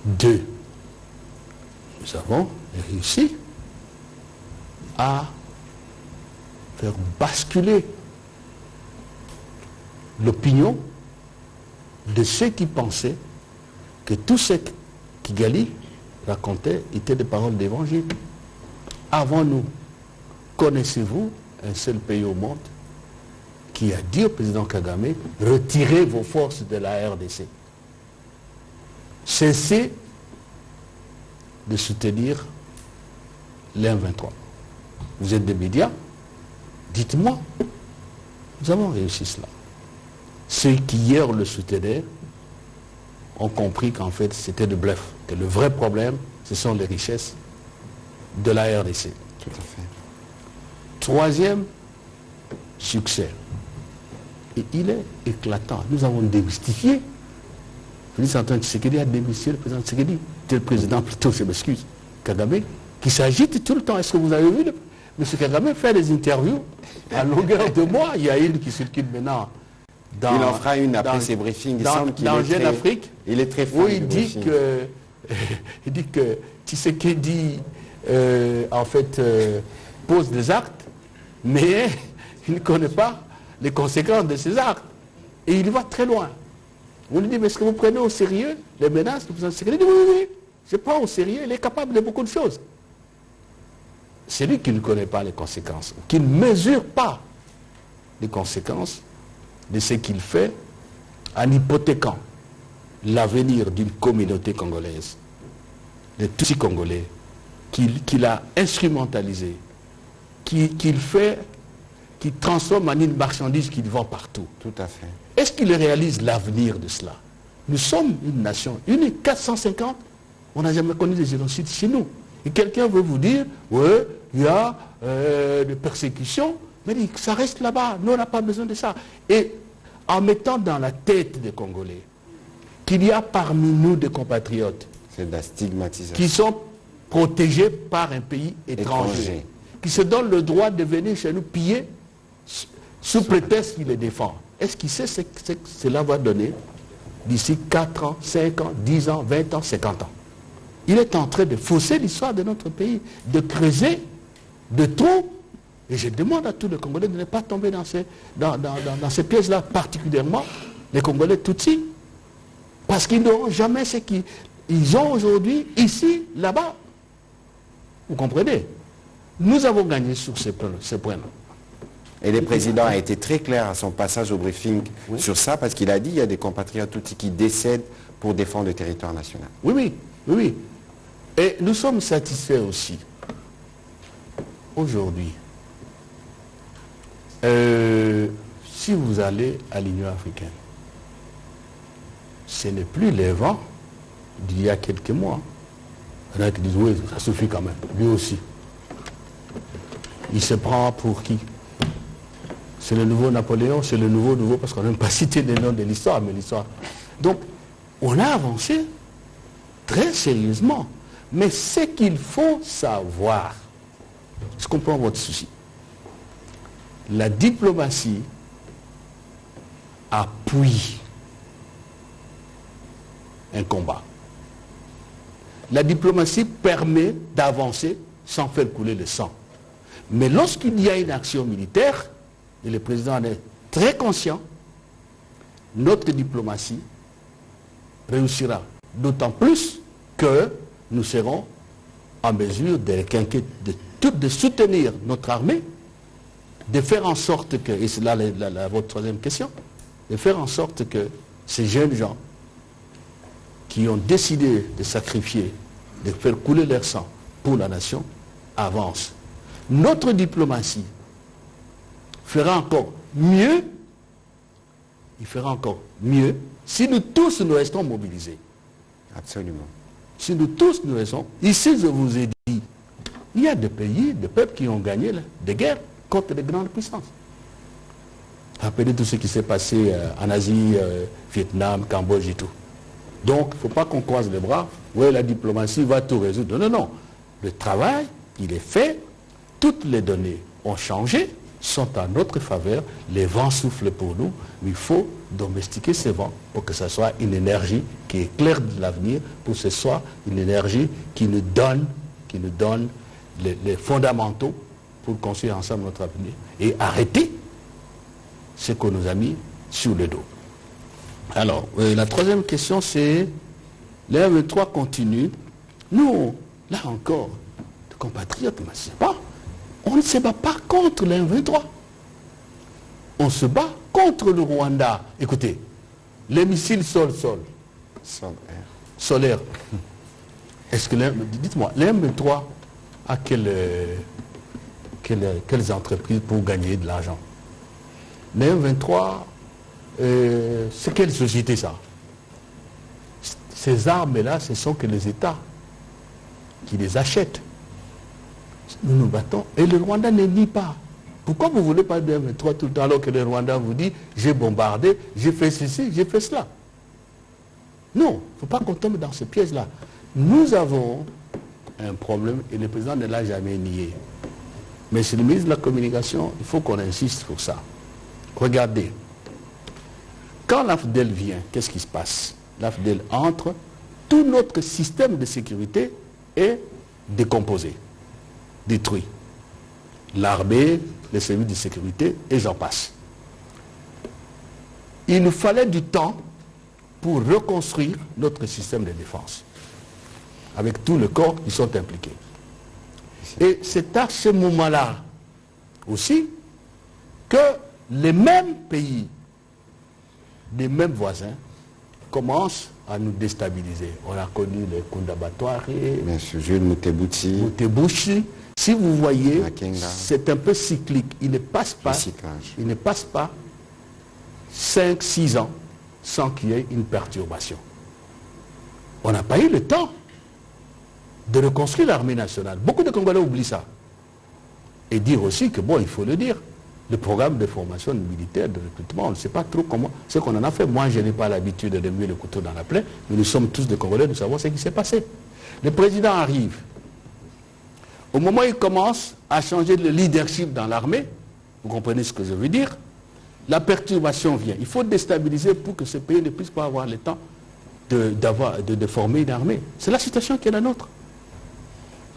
2, nous avons réussi à faire basculer l'opinion de ceux qui pensaient que tout ce qu'Kigali racontait était des paroles d'évangile. Avant nous, connaissez-vous un seul pays au monde qui a dit au président Kagame, retirez vos forces de la RDC. Cessez de soutenir l'M23. Vous êtes des médias, dites-moi, nous avons réussi cela. ceux qui hier le soutenaient ont compris qu'en fait c'était de bluff, que le vrai problème, ce sont les richesses de la RDC. Tout à fait. Troisième succès, et il est éclatant. Nous avons démystifié. Félix Antoine Tshisekedi a démystifié le président Tshisekedi. C'est le président plutôt, je m'excuse, Kagame, qui s'agite tout le temps. Est-ce que vous avez vu M. Kagame faire des interviews à longueur de mois? Il y a une qui circule maintenant. Il en fera une après ses briefings. Il semble qu'il est Jeune Afrique. Il est très fort. Oui, il dit que Tshisekedi en fait pose des actes, mais il ne connaît pas les conséquences de ces actes. Et il va très loin. Vous lui dites, mais est-ce que vous prenez au sérieux les menaces que vous en secret? Il dit, oui, oui, je prends au sérieux, il est capable de beaucoup de choses. C'est lui qui ne connaît pas les conséquences, qui ne mesure pas les conséquences de ce qu'il fait en hypothéquant l'avenir d'une communauté congolaise, de tous ces Congolais, qu'il a instrumentalisé, qu'il transforme en une marchandise qu'il vend partout. Tout à fait. Est-ce qu'il réalise l'avenir de cela? Nous sommes une nation unique, 450, on n'a jamais connu de génocide chez nous. Et quelqu'un veut vous dire, oui, il y a des persécutions, mais ça reste là-bas, nous on n'a pas besoin de ça. Et en mettant dans la tête des Congolais qu'il y a parmi nous des compatriotes c'est de la stigmatisation, qui sont protégés par un pays étranger, qui se donnent le droit de venir chez nous piller sous prétexte qu'il les défend. Est-ce qu'il sait ce que cela va donner d'ici 4 ans, 5 ans, 10 ans, 20 ans, 50 ans? Il est en train de fausser l'histoire de notre pays, de creuser de trous. Et je demande à tous les Congolais de ne pas tomber dans ces pièges-là, particulièrement les Congolais Tutsis. Parce qu'ils n'auront jamais ce qu'ils ont aujourd'hui, ici, là-bas. Vous comprenez? Nous avons gagné sur ces points-là. Et le président a été très clair à son passage au briefing sur ça, parce qu'il a dit qu'il y a des compatriotes Tutsis qui décèdent pour défendre le territoire national. Oui, oui, oui, oui. Et nous sommes satisfaits aussi, aujourd'hui, si vous allez à l'Union africaine, ce n'est plus les vents d'il y a quelques mois. Il y en a qui disent, oui, ça suffit quand même, lui aussi. Il se prend pour qui? C'est le nouveau Napoléon, c'est le nouveau, parce qu'on n'aime pas citer les noms de l'histoire, mais l'histoire. Donc, on a avancé très sérieusement. Mais ce qu'il faut savoir, je comprends votre souci. La diplomatie appuie un combat. La diplomatie permet d'avancer sans faire couler le sang. Mais lorsqu'il y a une action militaire, et le président en est très conscient, notre diplomatie réussira. D'autant plus que nous serons en mesure de soutenir notre armée, de faire en sorte que, et c'est là votre troisième question, de faire en sorte que ces jeunes gens qui ont décidé de sacrifier, de faire couler leur sang pour la nation, avancent. Notre diplomatie fera encore mieux, il fera encore mieux si nous tous nous restons mobilisés. Absolument. Si nous tous nous restons, ici je vous ai dit, il y a des pays, des peuples qui ont gagné des guerres contre les grandes puissances. Rappelez tout ce qui s'est passé en Asie, Vietnam, Cambodge et tout. Donc, il ne faut pas qu'on croise les bras. Oui, la diplomatie va tout résoudre. Non, non, non. Le travail, il est fait. Toutes les données ont changé, sont en notre faveur. Les vents soufflent pour nous. Mais il faut domestiquer ces vents pour que ce soit une énergie qui éclaire de l'avenir, pour que ce soit une énergie qui nous donne les fondamentaux pour construire ensemble notre avenir. Et arrêter ce qu'on nous a mis sur le dos. Alors, la troisième question, c'est les M23 continue. Nous, là encore, de compatriotes, on ne se bat pas contre les M23. On se bat contre le Rwanda. Écoutez, les missiles sol-sol, solaire. Est-ce que dites-moi, les M23 a quelles entreprises pour gagner de l'argent? Les M23 c'est quelle société ça? Ces armes-là, ce sont que les États qui les achètent. Nous nous battons et le Rwanda ne nie pas. Pourquoi vous ne voulez pas de M23 tout le temps alors que le Rwanda vous dit j'ai bombardé, j'ai fait ceci, j'ai fait cela? Non, il ne faut pas qu'on tombe dans ce piège-là. Nous avons un problème et le président ne l'a jamais nié. Mais c'est le ministre de la Communication, il faut qu'on insiste pour ça. Regardez, quand l'AFDEL vient, qu'est-ce qui se passe? L'AFDEL entre, tout notre système de sécurité est décomposé, détruit. L'armée, les services de sécurité, et j'en passe. Il nous fallait du temps pour reconstruire notre système de défense, avec tous les corps qui sont impliqués. Et c'est à ce moment-là aussi que les mêmes pays, les mêmes voisins, commencent à nous déstabiliser. On a connu les Kundabatware, Jules Mutebushi. Si vous voyez, c'est un peu cyclique. Il ne passe pas 5-6 ans sans qu'il y ait une perturbation. On n'a pas eu le temps de reconstruire l'armée nationale. Beaucoup de Congolais oublient ça. Et dire aussi que, bon, il faut le dire, le programme de formation militaire, de recrutement, on ne sait pas trop comment, ce qu'on en a fait. Moi, je n'ai pas l'habitude de remuer le couteau dans la plaie, mais nous sommes tous des Congolais, nous savons ce qui s'est passé. Le président arrive. Au moment où il commence à changer de leadership dans l'armée, vous comprenez ce que je veux dire, la perturbation vient. Il faut déstabiliser pour que ce pays ne puisse pas avoir le temps de former une armée. C'est la situation qui est la nôtre.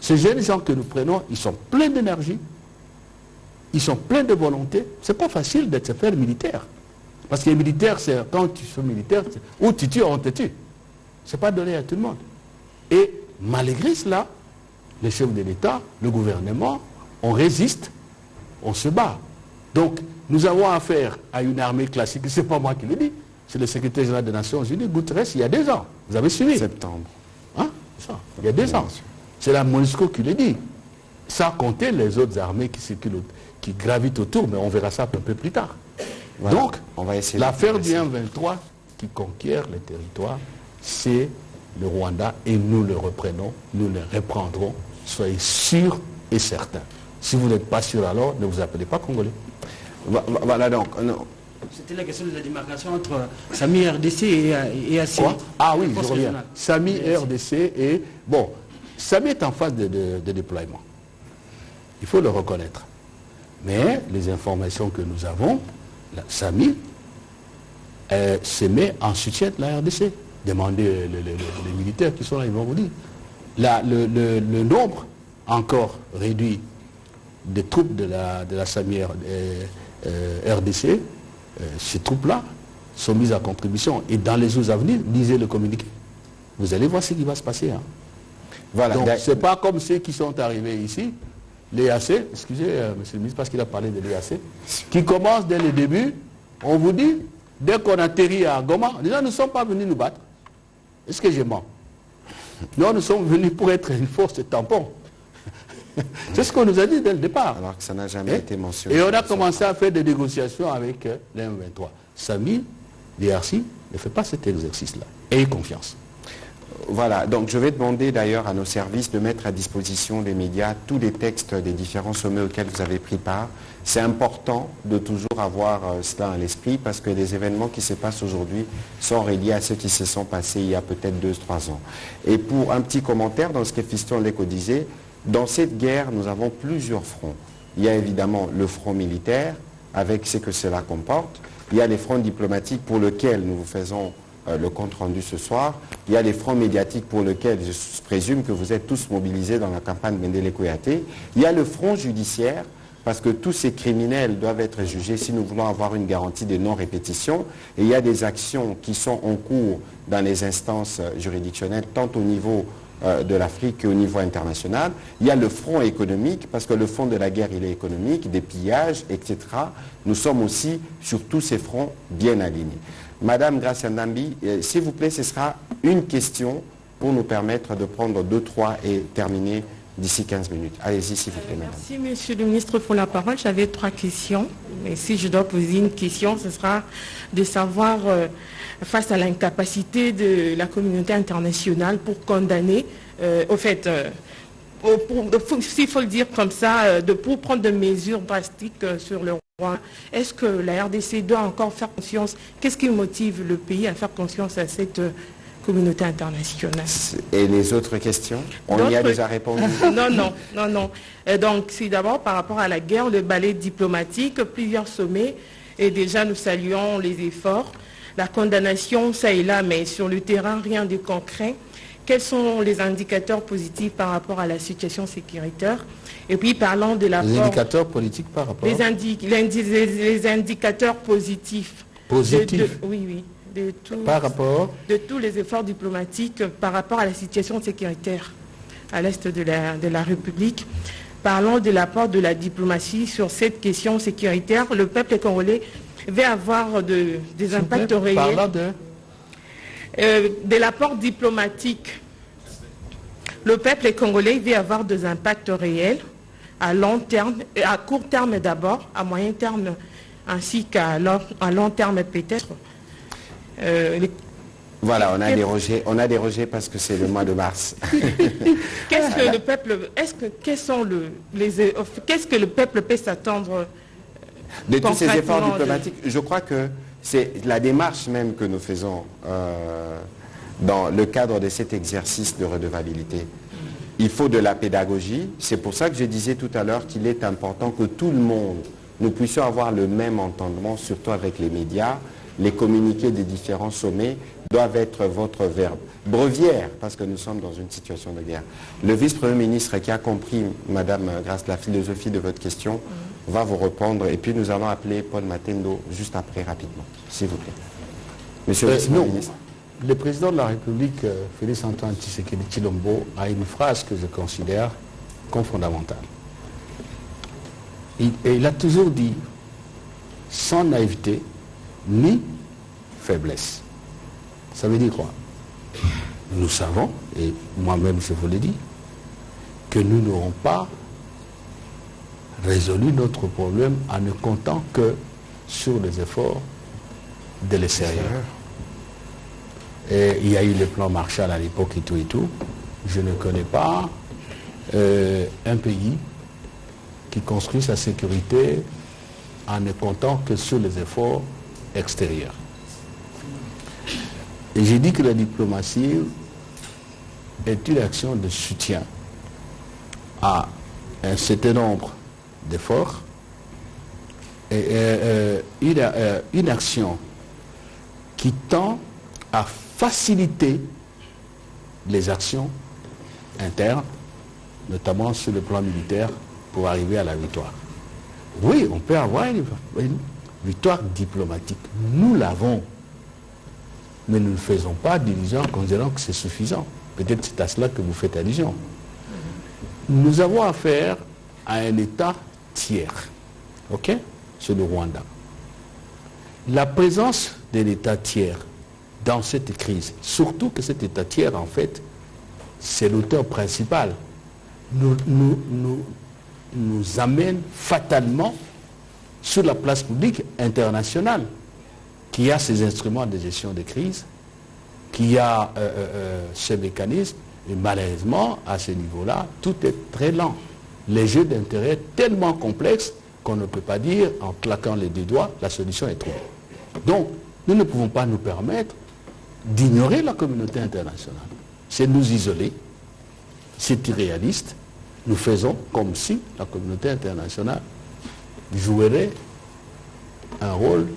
Ces jeunes gens que nous prenons, ils sont pleins d'énergie, ils sont pleins de volonté. C'est pas facile d'être se faire militaire. Parce que les militaires, c'est quand tu fais militaire, ou tu tues, on te tue. C'est pas donné à tout le monde. Et malgré cela, les chefs de l'État, le gouvernement, on résiste, on se bat. Donc, nous avons affaire à une armée classique, c'est pas moi qui le dis, c'est le secrétaire général des Nations Unies, Guterres, il y a 2 ans. Vous avez suivi? Septembre. Hein? Ça, il y a 2 ans. C'est la MONUSCO qui le dit. Sans compter les autres armées qui circulent, qui gravitent autour, mais on verra ça un peu plus tard. Voilà. Donc, l'affaire du M23 qui conquiert les territoires, c'est le Rwanda et nous le reprenons, nous le reprendrons, soyez sûrs et certains. Si vous n'êtes pas sûr alors, ne vous appelez pas Congolais. Voilà donc. C'était la question de la démarcation entre SAMI RDC et AC. Ah oui, je reviens. SAMI RDC et... Bon, SAMI est en phase de déploiement. Il faut le reconnaître. Mais les informations que nous avons, la SAMI se met en soutien de la RDC. Demandez les militaires qui sont là, ils vont vous dire. Le nombre encore réduit des troupes de la SAMI RDC, ces troupes-là sont mises à contribution. Et dans les jours à venir, lisez le communiqué. Vous allez voir ce qui va se passer. Hein. Voilà. Donc, ce n'est pas comme ceux qui sont arrivés ici, l'EAC, excusez, monsieur le ministre, parce qu'il a parlé de l'EAC, qui commence dès le début, on vous dit, dès qu'on atterrit à Goma, déjà nous ne sommes pas venus nous battre. Est-ce que je mens? Non, nous sommes venus pour être une force de tampon. C'est ce qu'on nous a dit dès le départ. Alors que ça n'a jamais été mentionné. Et on a commencé à faire des négociations avec les M23. Samy, DRC, ne fait pas cet exercice-là. Ayez confiance. Voilà, donc je vais demander d'ailleurs à nos services de mettre à disposition des médias tous les textes des différents sommets auxquels vous avez pris part. C'est important de toujours avoir cela à l'esprit parce que les événements qui se passent aujourd'hui sont reliés à ceux qui se sont passés il y a peut-être 2-3 ans. Et pour un petit commentaire dans ce que Fiston Leko disait, dans cette guerre, nous avons plusieurs fronts. Il y a évidemment le front militaire avec ce que cela comporte. Il y a les fronts diplomatiques pour lesquels nous vous faisons le compte rendu ce soir. Il y a les fronts médiatiques pour lesquels je présume que vous êtes tous mobilisés dans la campagne Mendele Kouyaté. Il y a le front judiciaire parce que tous ces criminels doivent être jugés si nous voulons avoir une garantie de non-répétition. Et il y a des actions qui sont en cours dans les instances juridictionnelles, tant au niveau de l'Afrique qu'au niveau international. Il y a le front économique, parce que le fond de la guerre, il est économique, des pillages, etc. Nous sommes aussi sur tous ces fronts bien alignés. Madame Gracia Ndambi, s'il vous plaît, ce sera une question pour nous permettre de prendre 2-3 et terminer d'ici 15 minutes. Allez-y, s'il vous plaît, madame. Merci, monsieur le ministre, pour la parole. J'avais 3 questions. Mais si je dois poser une question, ce sera de savoir, face à l'incapacité de la communauté internationale pour condamner, s'il faut le dire comme ça, pour prendre des mesures drastiques sur le roi, est-ce que la RDC doit encore faire conscience? Qu'est-ce qui motive le pays à faire conscience à cette communauté internationale? Et les autres questions? On y a déjà répondu. Non. Donc, c'est d'abord par rapport à la guerre, le ballet diplomatique, plusieurs sommets, et déjà nous saluons les efforts. La condamnation, ça et là, mais sur le terrain, rien de concret. Quels sont les indicateurs positifs par rapport à la situation sécuritaire? Et puis, parlons de l'apport... Les indicateurs politiques par rapport... Les indicateurs positifs. Positifs? Oui. Par rapport? De tous les efforts diplomatiques par rapport à la situation sécuritaire à l'est de la République. Parlons de l'apport de la diplomatie sur cette question sécuritaire. Le peuple congolais va avoir des impacts réels. Parlant de l'apport diplomatique. Le peuple congolais va avoir des impacts réels à long terme, à court terme d'abord, à moyen terme ainsi qu'à long terme peut-être. Voilà, on a dérogé parce que c'est le mois de mars. Qu'est-ce que le peuple, qu'est-ce que le peuple peut s'attendre de tous ces efforts diplomatiques? Je crois que c'est la démarche même que nous faisons dans le cadre de cet exercice de redevabilité. Il faut de la pédagogie. C'est pour ça que je disais tout à l'heure qu'il est important que tout le monde, nous puissions avoir le même entendement, surtout avec les médias. Les communiqués des différents sommets doivent être votre verbe. Breviaire, parce que nous sommes dans une situation de guerre. Le vice-premier ministre qui a compris, Madame Grace, la philosophie de votre question, va vous répondre. Et puis nous allons appeler Paul Matendo juste après, rapidement. S'il vous plaît. Monsieur le vice-premier ministre. Le président de la République, Félix Antoine Tshisekedi Tshilombo, a une phrase que je considère comme fondamentale. Et il a toujours dit, sans naïveté, ni faiblesse. Ça veut dire quoi? Nous savons, et moi-même je vous l'ai dit, que nous n'aurons pas résolu notre problème en ne comptant que sur les efforts de l'extérieur. Et il y a eu le plan Marshall à l'époque et tout. Je ne connais pas un pays qui construit sa sécurité en ne comptant que sur les efforts extérieurs. Et j'ai dit que la diplomatie est une action de soutien à un certain nombre d'efforts et une action qui tend à faciliter les actions internes, notamment sur le plan militaire, pour arriver à la victoire. Oui, on peut avoir une victoire diplomatique. Nous l'avons. Mais nous ne faisons pas d'illusion en considérant que c'est suffisant. Peut-être c'est à cela que vous faites allusion. Nous avons affaire à un État tiers. OK? C'est le Rwanda. La présence de l'État tiers dans cette crise, surtout que cet État tiers, en fait, c'est l'auteur principal, nous amène fatalement sur la place publique internationale, qui a ses instruments de gestion de crise, qui a ces mécanismes, et malheureusement, à ce niveau-là, tout est très lent. Les jeux d'intérêt tellement complexes qu'on ne peut pas dire, en claquant les deux doigts, la solution est trouvée. Donc, nous ne pouvons pas nous permettre d'ignorer la communauté internationale. C'est nous isoler, c'est irréaliste. Nous faisons comme si la communauté internationale jouerait un rôle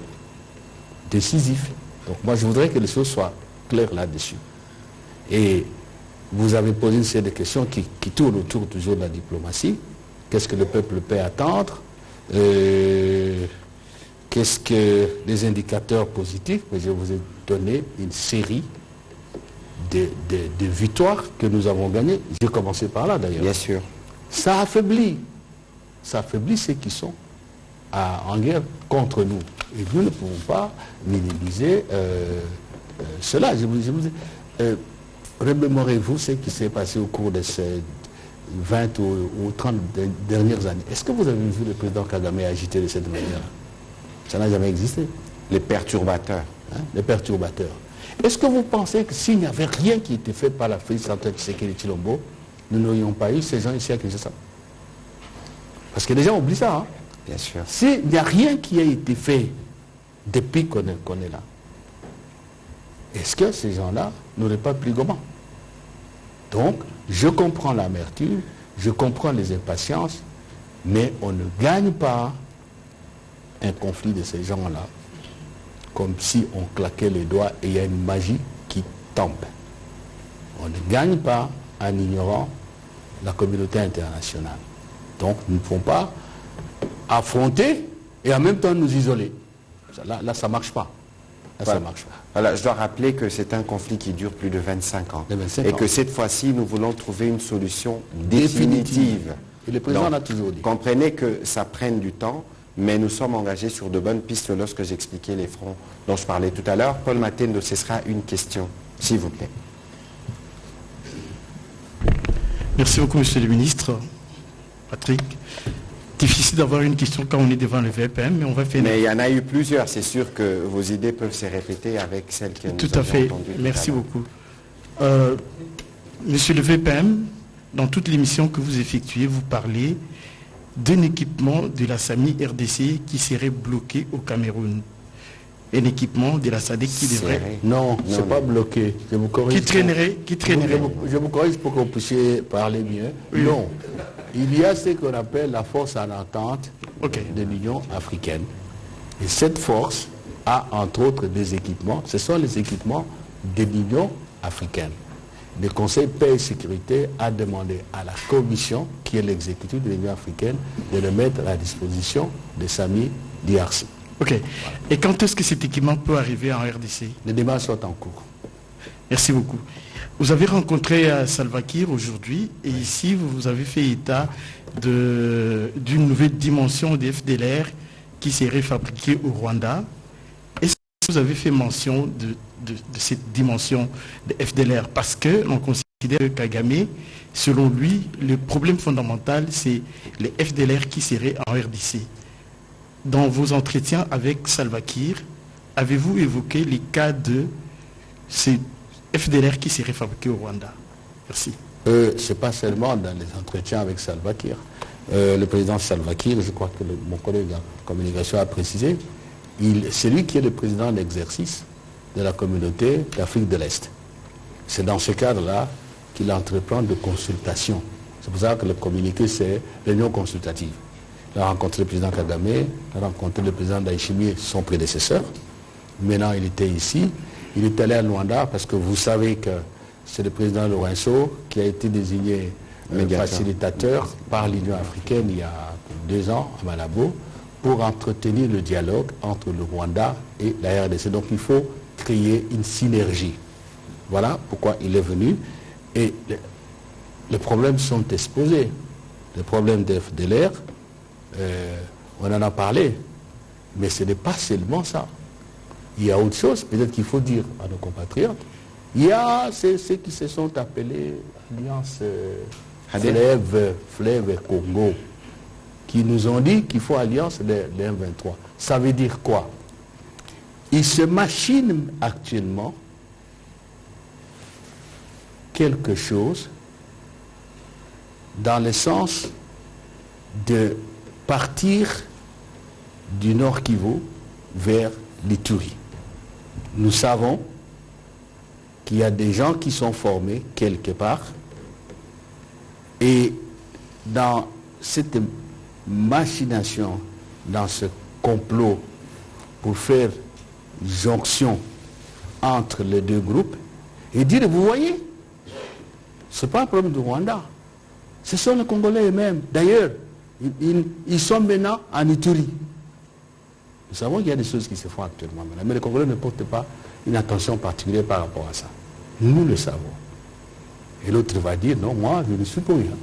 décisif. Donc moi, je voudrais que les choses soient claires là-dessus. Et vous avez posé une série de questions qui tournent autour toujours de la diplomatie. Qu'est-ce que le peuple peut attendre? Qu'est-ce que les indicateurs positifs? Mais je vous ai donné une série de victoires que nous avons gagnées. J'ai commencé par là d'ailleurs. Bien sûr. Ça affaiblit ceux qui sont en guerre contre nous. Et nous ne pouvons pas minimiser cela. Remémorez-vous ce qui s'est passé au cours de 20 ou 30 dernières années, est-ce que vous avez vu le président Kagame agiter de cette manière? Ça n'a jamais existé. Les perturbateurs. Hein, les perturbateurs. Est-ce que vous pensez que s'il n'y avait rien qui était fait par la Félix Antoine Tshisekedi Tshilombo, nous n'aurions pas eu ces gens ici à Kinshasa? Parce que les gens oublient ça. Hein? Bien sûr. S'il n'y a rien qui a été fait depuis qu'on est là, est-ce que ces gens-là n'auraient pas pris gommant? Donc, je comprends l'amertume, je comprends les impatiences, mais on ne gagne pas un conflit de ces gens-là comme si on claquait les doigts et il y a une magie qui tombe. On ne gagne pas en ignorant la communauté internationale. Donc, nous ne pouvons pas affronter et en même temps nous isoler. Là ça ne marche pas. Ça marche pas. Voilà, je dois rappeler que c'est un conflit qui dure plus de 25 ans. Et que cette fois-ci, nous voulons trouver une solution définitive. Et le président l'a toujours dit. Comprenez que ça prenne du temps, mais nous sommes engagés sur de bonnes pistes lorsque j'expliquais les fronts dont je parlais tout à l'heure. Paul Matendo, ce sera une question, s'il vous plaît. Merci beaucoup, monsieur le ministre. Patrick, difficile d'avoir une question quand on est devant le VPM, mais on va faire... Mais il y en a eu plusieurs, c'est sûr que vos idées peuvent se répéter avec celles que nous tout à fait, merci beaucoup. Monsieur le VPM, dans toute l'émission que vous effectuez, vous parlez d'un équipement de la SAMI RDC qui serait bloqué au Cameroun. Un équipement de la SADC qui devrait... Non, ce n'est pas bloqué. Je vous corrige. Qui traînerait. Je vous corrige pour que vous puissiez parler mieux. Oui. Non. Il y a ce qu'on appelle la force en entente de l'Union africaine. Et cette force a entre autres des équipements. Ce sont les équipements de l'Union africaine. Le Conseil paix et sécurité a demandé à la Commission, qui est l'exécutif de l'Union africaine, de le mettre à la disposition de SAMI DRC. Ok. Et quand est-ce que cet équipement peut arriver en RDC? Les débats sont en cours. Merci beaucoup. Vous avez rencontré Salva Kiir aujourd'hui et ici vous avez fait état d'une nouvelle dimension des FDLR qui serait fabriquée au Rwanda. Est-ce que vous avez fait mention de cette dimension de FDLR? Parce que l'on considère que Kagame, selon lui, le problème fondamental c'est les FDLR qui seraient en RDC. Dans vos entretiens avec Salva Kiir, avez-vous évoqué les cas de ces FDLR qui serait fabriqué au Rwanda? Merci. Ce n'est pas seulement dans les entretiens avec Salva Kiir. Le président Salva Kiir, je crois que mon collègue en communication a précisé, c'est lui qui est le président d'exercice de la communauté d'Afrique de l'Est. C'est dans ce cadre-là qu'il entreprend de consultations. C'est pour ça que le communiqué, c'est réunion consultative. Il a rencontré le président Kagame, il a rencontré le président Ndayishimiye, son prédécesseur. Maintenant, il était ici. Il est allé à Luanda parce que vous savez que c'est le président Lourenço qui a été désigné facilitateur par l'Union africaine il y a 2 ans à Malabo pour entretenir le dialogue entre le Rwanda et la RDC. Donc il faut créer une synergie. Voilà pourquoi il est venu. Et les problèmes sont exposés. Les problèmes de FDLR, on en a parlé, mais ce n'est pas seulement ça. Il y a autre chose, peut-être qu'il faut dire à nos compatriotes. Il y a ceux qui se sont appelés Alliance Fleuve Congo, qui nous ont dit qu'il faut Alliance des M23. Ça veut dire quoi? Ils se machinent actuellement quelque chose dans le sens de partir du Nord Kivu vers l'Ituri. Nous savons qu'il y a des gens qui sont formés quelque part et dans cette machination, dans ce complot pour faire jonction entre les deux groupes et dire, vous voyez, ce n'est pas un problème du Rwanda, ce sont les Congolais eux-mêmes. D'ailleurs, ils sont maintenant en Ituri. Nous savons qu'il y a des choses qui se font actuellement maintenant, mais les Congolais ne portent pas une attention particulière par rapport à ça. Nous le savons. Et l'autre va dire, non, moi, je ne suis pas rien.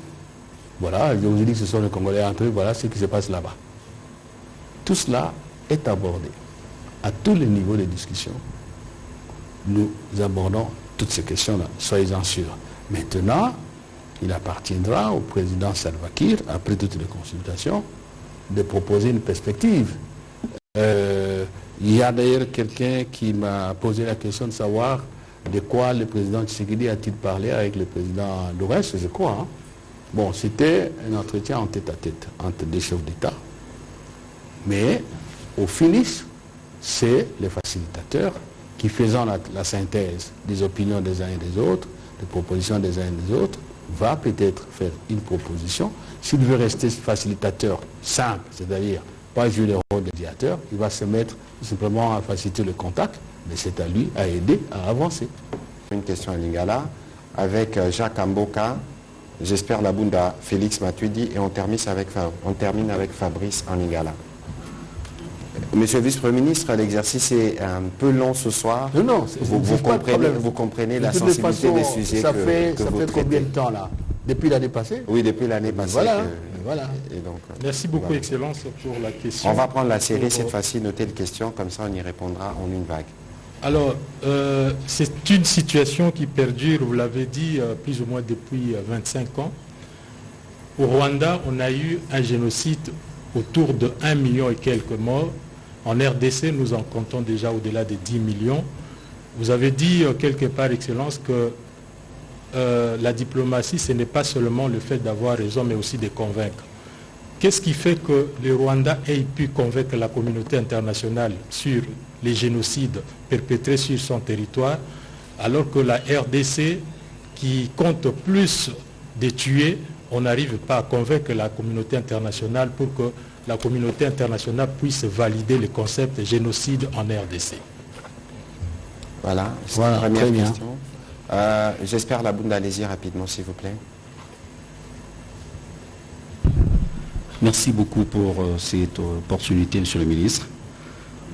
Voilà, je vous ai dit que ce sont les Congolais entre eux, voilà ce qui se passe là-bas. Tout cela est abordé à tous les niveaux de discussion. Nous abordons toutes ces questions-là, soyez-en sûrs. Maintenant, il appartiendra au président Salva Kiir, après toutes les consultations, de proposer une perspective. Il y a d'ailleurs quelqu'un qui m'a posé la question de savoir de quoi le président Tshisekedi a-t-il parlé avec le président Lourenço, je crois. Hein. Bon, c'était un entretien en tête-à-tête entre des chefs d'État. Mais au finish, c'est les facilitateurs qui, faisant la synthèse des opinions des uns et des autres, des propositions des uns et des autres, va peut-être faire une proposition. S'il veut rester facilitateur simple, c'est-à-dire pas jouer le rôle de médiateur, il va se mettre simplement à faciliter le contact, mais c'est à lui à aider à avancer. Une question à Lingala, avec Jacques Amboka, j'espère la Bunda, Félix Matuidi, et on termine avec Fabrice en Lingala. Monsieur le vice-premier ministre, l'exercice est un peu long ce soir. Non, vous comprenez la sensibilité des sujets ça que fait vous traitez. Combien de temps là? Depuis l'année passée? Oui, depuis l'année passée. Voilà. Et donc, merci beaucoup, voilà. Excellence, pour la question. On va prendre la série cette fois-ci, noter les questions, comme ça on y répondra en une vague. Alors, c'est une situation qui perdure, vous l'avez dit, plus ou moins depuis 25 ans. Au Rwanda, on a eu un génocide autour de 1 million et quelques morts. En RDC, nous en comptons déjà au-delà de 10 millions. Vous avez dit quelque part, Excellence, que la diplomatie, ce n'est pas seulement le fait d'avoir raison, mais aussi de convaincre. Qu'est-ce qui fait que le Rwanda ait pu convaincre la communauté internationale sur les génocides perpétrés sur son territoire, alors que la RDC, qui compte plus de tués, on n'arrive pas à convaincre la communauté internationale pour que la communauté internationale puisse valider le concept de génocide en RDC. Voilà, voilà, première question. J'espère la Bunda, allez-y rapidement, s'il vous plaît. Merci beaucoup pour cette opportunité, Monsieur le ministre.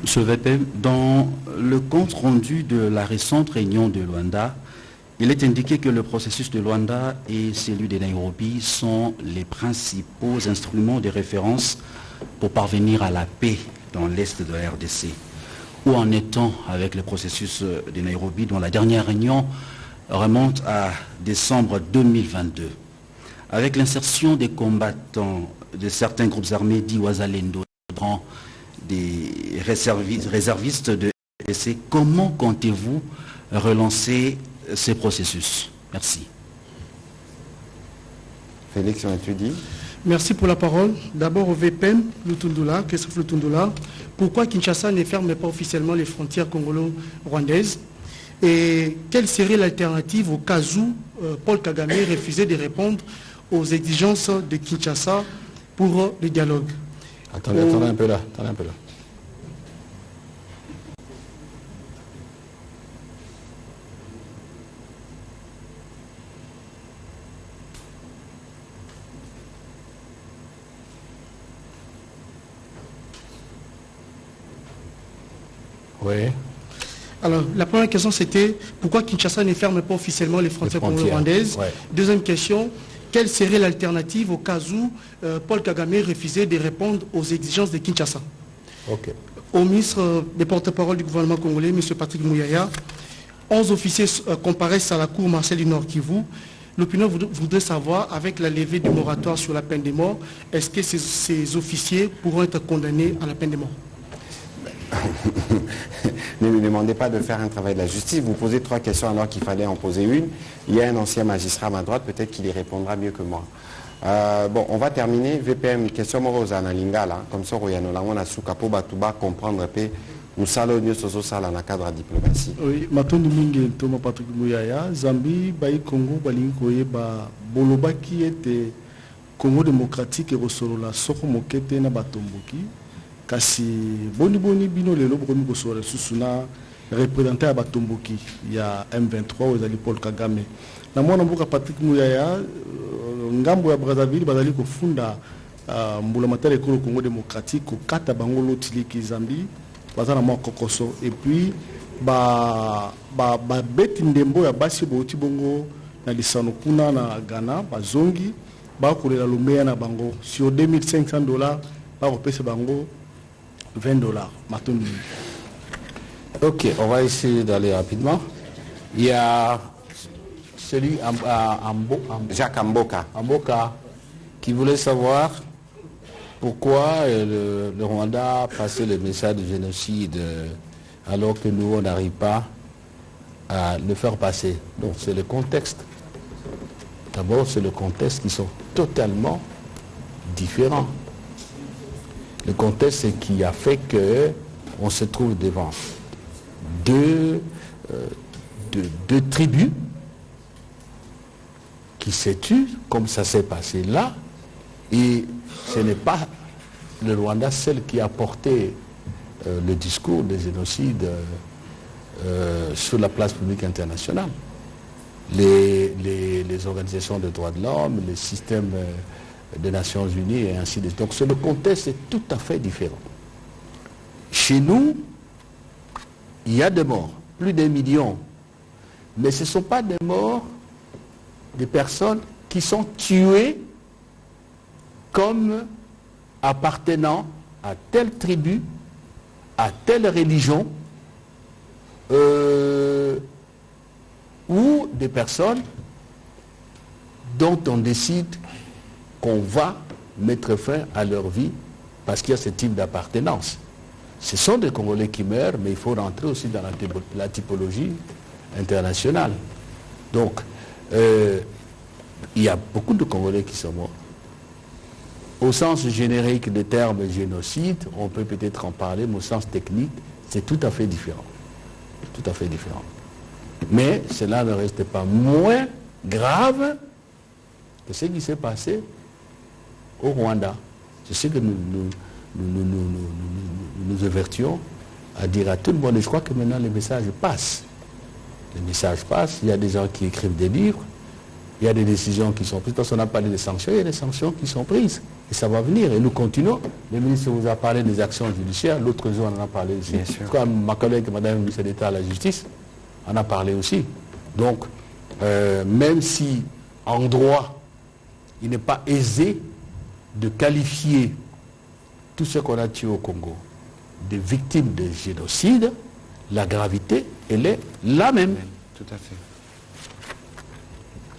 Monsieur VP, dans le compte rendu de la récente réunion de Luanda, il est indiqué que le processus de Luanda et celui de Nairobi sont les principaux instruments de référence pour parvenir à la paix dans l'Est de la RDC. Où en est-on avec le processus de Nairobi, dont la dernière réunion remonte à décembre 2022. Avec l'insertion des combattants de certains groupes armés dits Wazalendo, des réservistes de RDC, comment comptez-vous relancer ces processus? Merci. Félix, tu dis? Merci pour la parole. D'abord au VPN, Lutundula, Christophe Lutundula. Pourquoi Kinshasa ne ferme pas officiellement les frontières congolo-rwandaises? Et quelle serait l'alternative au cas où Paul Kagame refusait de répondre aux exigences de Kinshasa pour le dialogue? Attendez un peu là. Oui. Alors, la première question, c'était pourquoi Kinshasa ne ferme pas officiellement les frontières congolo-rwandaises? Ouais. Deuxième question, quelle serait l'alternative au cas où Paul Kagame refusait de répondre aux exigences de Kinshasa? Okay. Au ministre des porte-parole du gouvernement congolais, M. Patrick Mouyaya, 11 officiers comparaissent à la cour martiale du Nord Kivu. L'opinion voudrait savoir, avec la levée du moratoire sur la peine de mort, est-ce que ces officiers pourront être condamnés à la peine de mort? Ne me demandez pas de faire un travail de la justice. Vous posez 3 questions alors qu'il fallait en poser une. Il y a un ancien magistrat à ma droite, peut-être qu'il y répondra mieux que moi. Bon, on va terminer. VPM, question morosa na lingala. Comme ça, on a soukapo batuba comprendre pe nous salons nous soso sala na cadre de diplomatie. Oui, matondi mingi Thomas Patrick Mouyaya, Zambie, Baï Congo, Balinkoye, Boloba qui était Congo démocratique et Rosolola, Soko Mokete na Batomboki. Kasi boni bino lelo bokomi kosora susuna représenté à Batomboki, il y a M23 aux ali Paul Kagame. Na mwana mboka Patrick Mouyaya ngambo ya Brazzaville bazali kofunda mbula matale ko Congo démocratique ko kata bango lotiliki Zambie bazana mo kokoso et puis ba beti ndembo ya basi boti bongo na lisano kuna na Ghana bazongi ba kolela lumeya na bango sur $2500 ba kopesa bango $20. Ok, on va essayer d'aller rapidement. Il y a celui Jacques Amboka. Amboka, qui voulait savoir pourquoi le Rwanda a passé le message de génocide alors que nous, on n'arrive pas à le faire passer. Donc c'est le contexte. D'abord, c'est le contexte qui sont totalement différents. Le contexte, c'est qui a fait qu'on se trouve devant deux tribus qui se tuent, comme ça s'est passé là, et ce n'est pas le Rwanda seul qui a porté le discours des génocides sur la place publique internationale. Les organisations de droits de l'homme, les systèmes des Nations Unies et ainsi de suite. Donc le contexte est tout à fait différent. Chez nous, il y a des morts, plus d'1 million. Mais ce ne sont pas des morts des personnes qui sont tuées comme appartenant à telle tribu, à telle religion, ou des personnes dont on décide qu'on va mettre fin à leur vie parce qu'il y a ce type d'appartenance. Ce sont des Congolais qui meurent, mais il faut rentrer aussi dans la typologie internationale. Donc, il y a beaucoup de Congolais qui sont morts. Au sens générique des termes génocide, on peut peut-être en parler, mais au sens technique, c'est tout à fait différent. Tout à fait différent. Mais cela ne reste pas moins grave que ce qui s'est passé au Rwanda. C'est ce que nous avertions à dire à tout le monde. Et je crois que maintenant les messages passent. Les messages passent, il y a des gens qui écrivent des livres, il y a des décisions qui sont prises. Parce qu'on a parlé des sanctions, il y a des sanctions qui sont prises. Et ça va venir. Et nous continuons. Le ministre vous a parlé des actions judiciaires, l'autre jour on en a parlé aussi. Comme ma collègue, Madame la ministre d'État à la Justice, en a parlé aussi. Donc, même si en droit, il n'est pas aisé de qualifier tout ce qu'on a tué au Congo des victimes de génocide, la gravité, elle est la même. Tout à fait.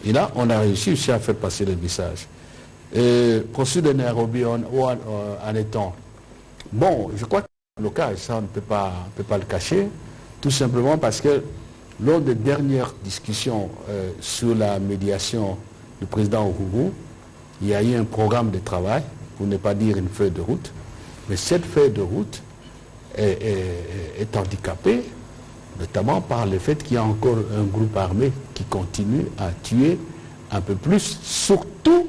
Et là, on a réussi aussi à faire passer le message. Procédure de Nairobi en étant. Bon, je crois que le blocage, ça on ne peut pas le cacher, tout simplement parce que lors des dernières discussions sur la médiation du président Uhuru, il y a eu un programme de travail, pour ne pas dire une feuille de route, mais cette feuille de route est handicapée, notamment par le fait qu'il y a encore un groupe armé qui continue à tuer un peu plus, surtout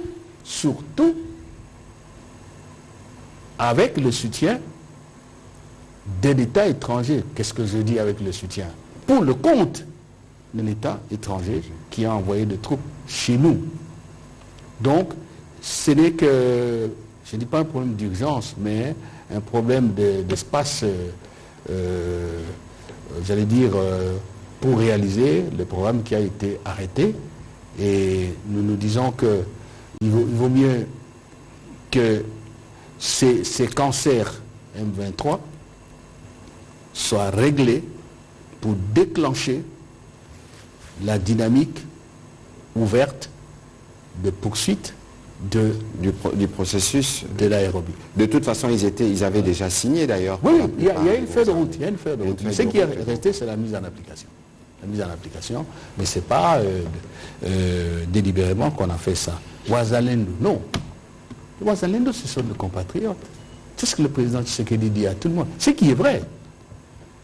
avec le soutien de l'État étranger. Qu'est-ce que je dis avec le soutien? Pour le compte de l'État étranger qui a envoyé des troupes chez nous. Donc, ce n'est que, je ne dis pas un problème d'urgence, mais un problème d'espace, j'allais dire, pour réaliser le programme qui a été arrêté. Et nous nous disons qu'il vaut mieux que ces cancers M23 soient réglés pour déclencher la dynamique ouverte de poursuite du processus de l'aérobie. De toute façon, ils avaient déjà signé d'ailleurs. Oui, il y a une feuille de route. Mais ce qui est resté, c'est la mise en application. La mise en application, mais ce n'est pas délibérément qu'on a fait ça. Ouazalendo, non. Ouazalendo, ce sont nos compatriotes. C'est ce que le président Tshisekedi dit à tout le monde. Ce qui est vrai.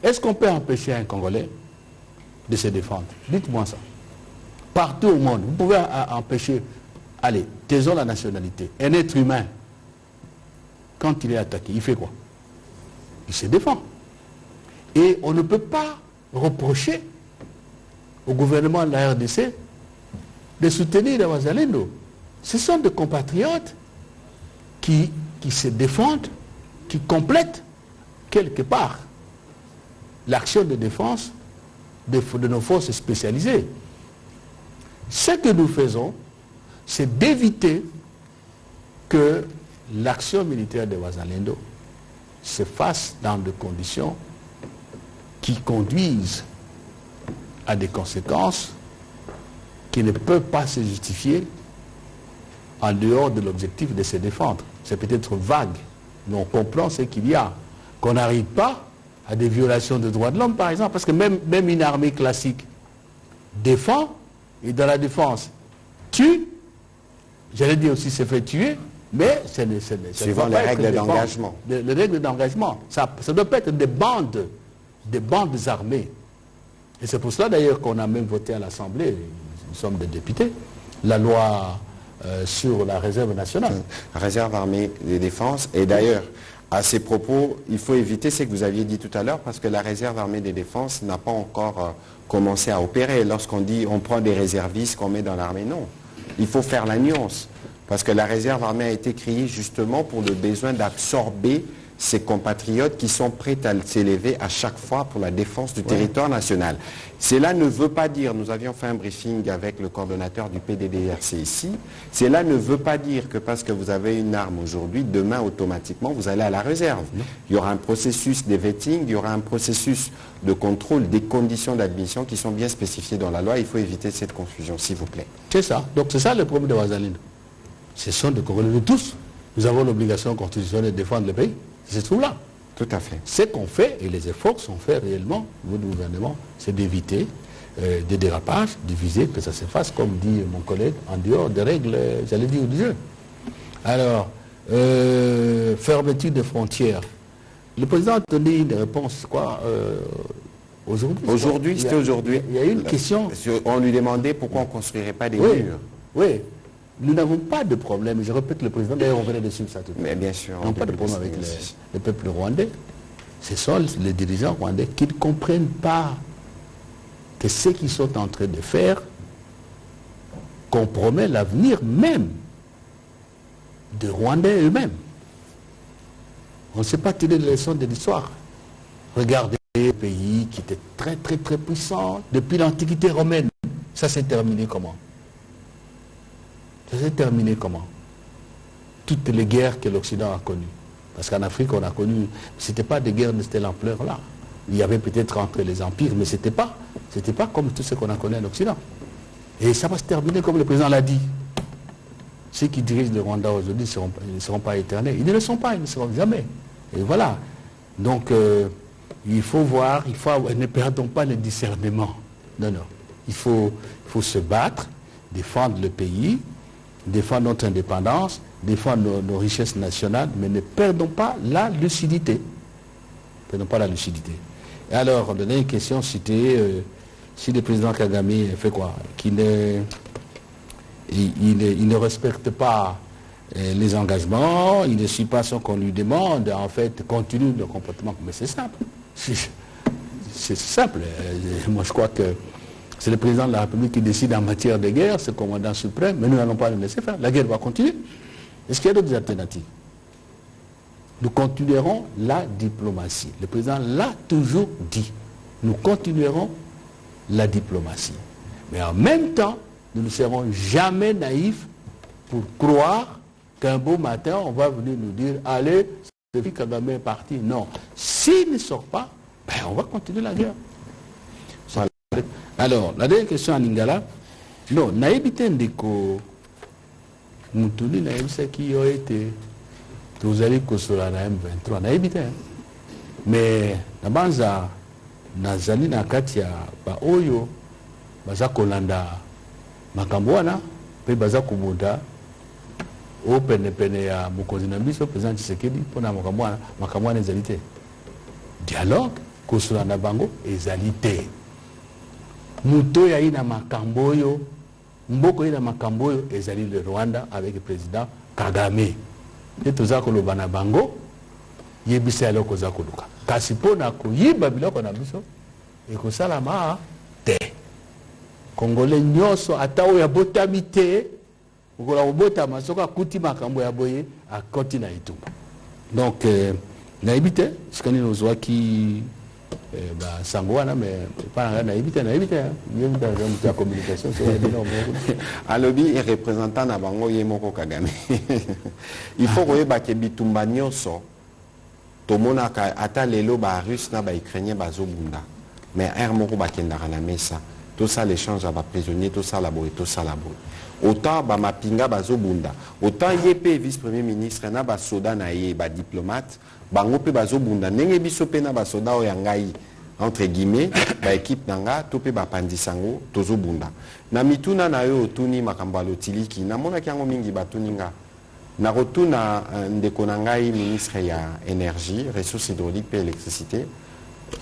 Est-ce qu'on peut empêcher un Congolais de se défendre? Dites-moi ça. Partout au monde, vous pouvez empêcher, allez, taisons la nationalité. Un être humain, quand il est attaqué, il fait quoi? Il se défend. Et on ne peut pas reprocher au gouvernement de la RDC de soutenir les Ouazalendo. Ce sont des compatriotes qui se défendent, qui complètent quelque part l'action de défense de nos forces spécialisées. Ce que nous faisons, c'est d'éviter que l'action militaire de Ouazalendo se fasse dans des conditions qui conduisent à des conséquences qui ne peut pas se justifier en dehors de l'objectif de se défendre. C'est peut-être vague, mais on comprend ce qu'il y a. Qu'on n'arrive pas à des violations de droits de l'homme, par exemple, parce que même une armée classique défend, et dans la défense tue, j'allais dire aussi se fait tuer, mais suivant les règles d'engagement. Les règles d'engagement. Ça doit pas être des bandes armées. Et c'est pour cela d'ailleurs qu'on a même voté à l'Assemblée, nous sommes des députés, la loi sur la réserve nationale. Réserve armée de défense. Et d'ailleurs, à ces propos, il faut éviter ce que vous aviez dit tout à l'heure, parce que la réserve armée de défense n'a pas encore commencé à opérer. Lorsqu'on dit on prend des réservistes qu'on met dans l'armée, non. Il faut faire la nuance. Parce que la réserve armée a été créée justement pour le besoin d'absorber ces compatriotes qui sont prêts à s'élever à chaque fois pour la défense du territoire national. Cela ne veut pas dire, nous avions fait un briefing avec le coordonnateur du PDDRC ici, cela ne veut pas dire que parce que vous avez une arme aujourd'hui, demain automatiquement vous allez à la réserve. Il y aura un processus de vetting, il y aura un processus de contrôle des conditions d'admission qui sont bien spécifiées dans la loi. Il faut éviter cette confusion, s'il vous plaît. C'est ça. Donc c'est ça le problème de Ouazaline. Ce sont des Congolais, nous tous. Nous avons l'obligation constitutionnelle de défendre le pays. C'est tout là. Tout à fait. Ce qu'on fait, et les efforts sont faits réellement, au gouvernement, c'est d'éviter des dérapages, d'éviter que ça se fasse, comme dit mon collègue, en dehors des règles, j'allais dire, du jeu. Alors, fermeture des frontières. Le président a donné une réponse, quoi, aujourd'hui. Aujourd'hui, c'était aujourd'hui. Il y a une question. On lui demandait pourquoi on ne construirait pas des murs. Oui. Nous n'avons pas de problème, je répète le président, d'ailleurs on venait de suivre ça tout à l'heure. Mais bien sûr. Nous n'avons pas de problème avec le peuple rwandais. Ce sont les dirigeants rwandais qui ne comprennent pas que ce qu'ils sont en train de faire compromet l'avenir même des Rwandais eux-mêmes. On ne sait pas tirer les leçons de l'histoire. Regardez les pays qui étaient très très très puissants depuis l'Antiquité romaine. Ça s'est terminé comment? Ça s'est terminé comment? Toutes les guerres que l'Occident a connues. Parce qu'en Afrique, on a connu, ce n'était pas des guerres de cette ampleur-là. Il y avait peut-être entre les empires, mais ce n'était pas comme tout ce qu'on a connu en Occident. Et ça va se terminer comme le président l'a dit. Ceux qui dirigent le Rwanda aujourd'hui ne seront pas éternels. Ils ne le sont pas, ils ne seront jamais. Et voilà. Donc, il faut voir, ne perdons pas le discernement. Non, non. Il faut se battre, défendre le pays, défendre notre indépendance, défendre nos richesses nationales, mais ne perdons pas la lucidité. Ne perdons pas la lucidité. Et alors, on donnait une question, c'était si le président Kagame fait quoi? Qu'il ne respecte pas les engagements, il ne suit pas ce qu'on lui demande, en fait, continue le comportement. Mais c'est simple. C'est simple. Moi, je crois que c'est le président de la République qui décide en matière de guerre, c'est le commandant suprême, mais nous n'allons pas le laisser faire. La guerre va continuer. Est-ce qu'il y a d'autres alternatives? Nous continuerons la diplomatie. Le président l'a toujours dit. Nous continuerons la diplomatie. Mais en même temps, nous ne serons jamais naïfs pour croire qu'un beau matin, on va venir nous dire, allez, Sophie Kagame est parti. Non. S'il ne sort pas, on va continuer la guerre. Alors, la dernière question à Lingala, non, naïbité ndeko Mutuli naïbité qui a été tous allez kosola na M23 naïbité. Mais na banza nazali na kati ya ba oyo baza kolanda makambo wana pe baza kubuda o pene ya mokonzi na biso président Tshisekedi pona makambo wana ezali te. Dialogue kosola na bango ezali te. Muto ya ina makamboyo, mboko ina makamboyo ezali le Rwanda avec le président Kagame. Et tout ça koloba na bango, yebisa ya loko za koluka. Kasi pona koyiba biloko na biso, ekosalama te. Congolais nyonso ata oya botami te, okola kobotama soka akuti makambo ya boye akoti na itumba. Donc naibite, sikani nozwaki Sangoana, mais pas naïvité, la communication. Alobi est représentant na bango Yemoko Kagame. Il faut que bitumba nyonso tomona ka ata lelo ba russe na ba ukrainien bazobunda. Mais er moko bakendaka na mesa tout ça l'échange à prisonnier, tout ça la boue, tout ça la boue. Autant ba mapinga bazo bunda, autant yépé vice-premier ministre na ba soda na ye ba diplomate, bango pe bazo bunda, nenge biso pe na ba soda oyangai entre guillemets, ba équipe nanga topé ba pandisango tozo bunda. Na mituna na yo otuni makambo alotiliki, na mona kiango mingi batuninga. Na rotuna ndeko nangai ministre ya énergie, ressources hydrauliques et électricité,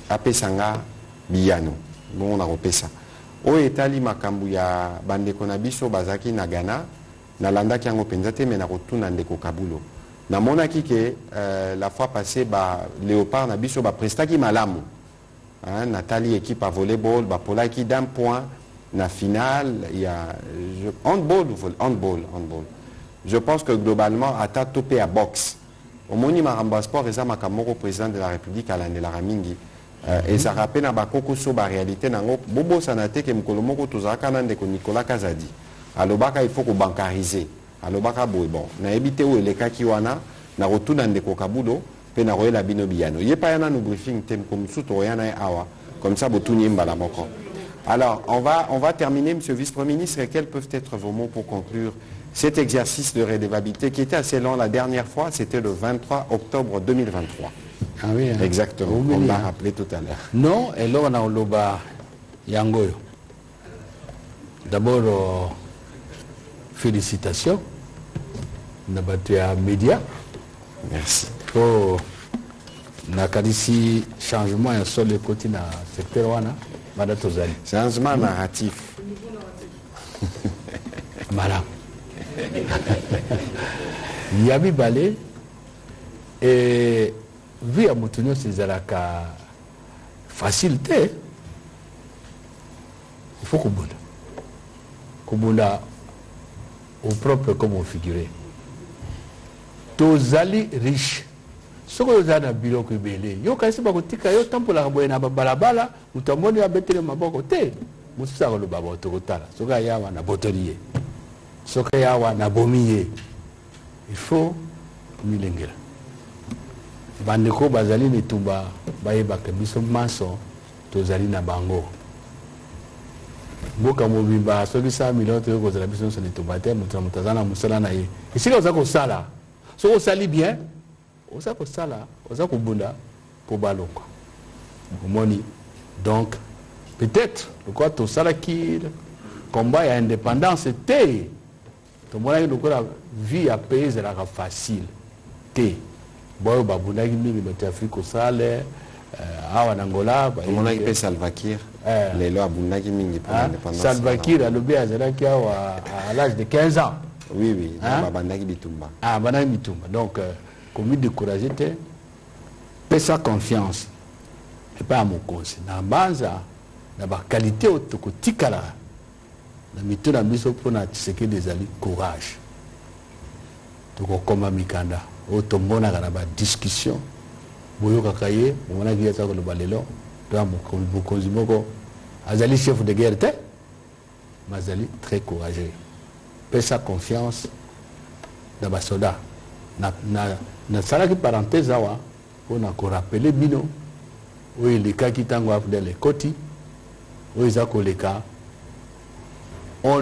apesanga biyano. Bon, on a repé ça. O etali makambu ya bandeko na biso bazaki na Ghana, na landa kiango penzate mais na rotuna ndeko Kabulo. Na mona ke la fois passée ba Léopard na biso ba prestaki malamu. Hein, Nathalie équipe à volleyball, ba polaki d'un point na finale, il y a handball. Je pense que globalement ata topé à boxe. Au moni maramba sport eza makamoko président de la République à l'année la ramingi. Et ça rappelle na bakoko so ba réalité nango bobo sanate ke mukolo moko tozaka na ndeko Nicolas Kazadi. Alobaka il faut ko bancariser. Alobaka boy bon. Na ebité o elekaki wana na rotuna ndeko Kabulo pe na royela bino biyano. Yepa yana no briefing tem comme suto yana awa comme ça botuni mbala moko. Alors, on va terminer, Monsieur le Vice-Premier ministre, et quels peuvent être vos mots pour conclure cet exercice de redevabilité qui était assez long la dernière fois, c'était le 23 octobre 2023. Ah oui, hein. Exactement, on l'a rappelé tout à l'heure. Non, et là on a Oloba Yangoyo. D'abord, félicitations. On a battu à média. Merci. Oh, nakalisi changement ya sol le côté na secteur wana mada tozali. Changement narratif. Madame. Yabi balé et vu à Moutounio Césaraka facilité. Il faut Kubunda au propre comme au figuré. Tozali riche. Soko yozana biloko ebele. Yo kasi bakotika yo tampola boye na balabala, utamoni ya betele maboko te. Mususa ko loba botokotala. Soka yawa na botolier. Soka yawa na bomiye. Il faut milengela. Bandeko bazali nitumba bayeba ke biso maso tozali na bango. Boka mobimba soki 100 millions to ko zala biso so nitumba te mutazana musala na ye. Isika ozako sala. Soko sali bien. Ozako sala, ozako bunda pour baloko. Moni. Donc peut-être le quoi tout ça qui combat à indépendance c'était tout monde a la vie à payer c'est la facile. T. Boy babunda qui mingi dans Afrique au sale awa Angola tout monde a payé Salva Kiir. Les lois babunda qui mingi pour l'indépendance. Salva Kiir a lobé à l'âge de 15 ans. Oui, babanda qui bitumba. Ah, babanda bitumba. Donc comme il découragé, paie sa confiance. Et pas à mon conseil. Dans la base, dans la qualité autocotikala, dans la méthode de pour que des alliés courage. Donc, comme Mikanda, au tombeau, on a une discussion. Boyo Kakaye, on a dit que le balélo, dans mon conseil, Azali chef de guerre, mais Azali très courageux. Paie sa confiance dans les soldats. Na salaki parenthèse awa on a rappelé bino oui les cas qui tango afdel les koti oui ça koleka on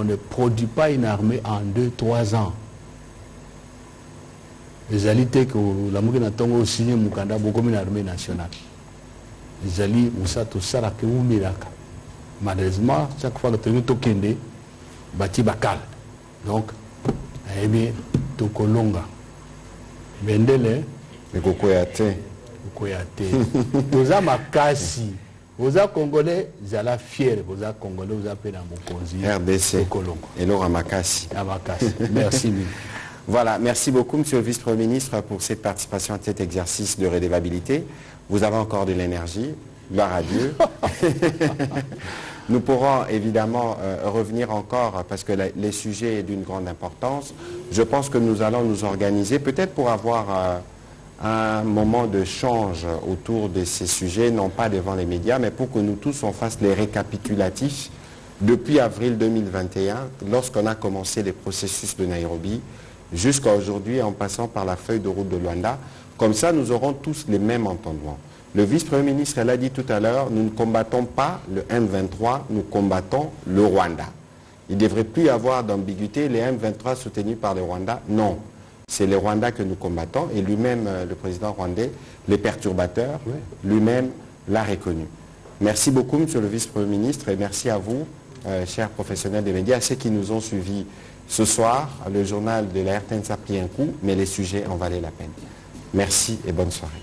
ne produit pas une armée en 2-3 ans. Les alliés que la mouke na tongo signé mukanda beaucoup une armée nationale. Les alliés musa to sala ke umiraka. Malheureusement chaque fois que tu tokende bati bakal. Donc eh bien tokolonga bendele kokoyate toza makasi oza congolais zala fier oza congolais oza pe na mokonzi RDC kolonga elora makasi merci. Voilà, merci beaucoup Monsieur le Vice-Premier ministre pour cette participation à cet exercice de redevabilité. Vous avez encore de l'énergie, gloire à Dieu. Nous pourrons évidemment revenir encore parce que les sujets sont d'une grande importance. Je pense que nous allons nous organiser peut-être pour avoir un moment de change autour de ces sujets, non pas devant les médias, mais pour que nous tous on fasse les récapitulatifs depuis avril 2021, lorsqu'on a commencé les processus de Nairobi, jusqu'à aujourd'hui en passant par la feuille de route de Luanda. Comme ça, nous aurons tous les mêmes entendements. Le vice-premier ministre l'a dit tout à l'heure, nous ne combattons pas le M23, nous combattons le Rwanda. Il ne devrait plus y avoir d'ambiguïté, les M23 soutenus par le Rwanda, non. C'est le Rwanda que nous combattons et lui-même, le président rwandais, les perturbateurs, lui-même l'a reconnu. Merci beaucoup, monsieur le vice-premier ministre, et merci à vous, chers professionnels des médias, à ceux qui nous ont suivis ce soir. Le journal de la RTNC a pris un coup, mais les sujets en valaient la peine. Merci et bonne soirée.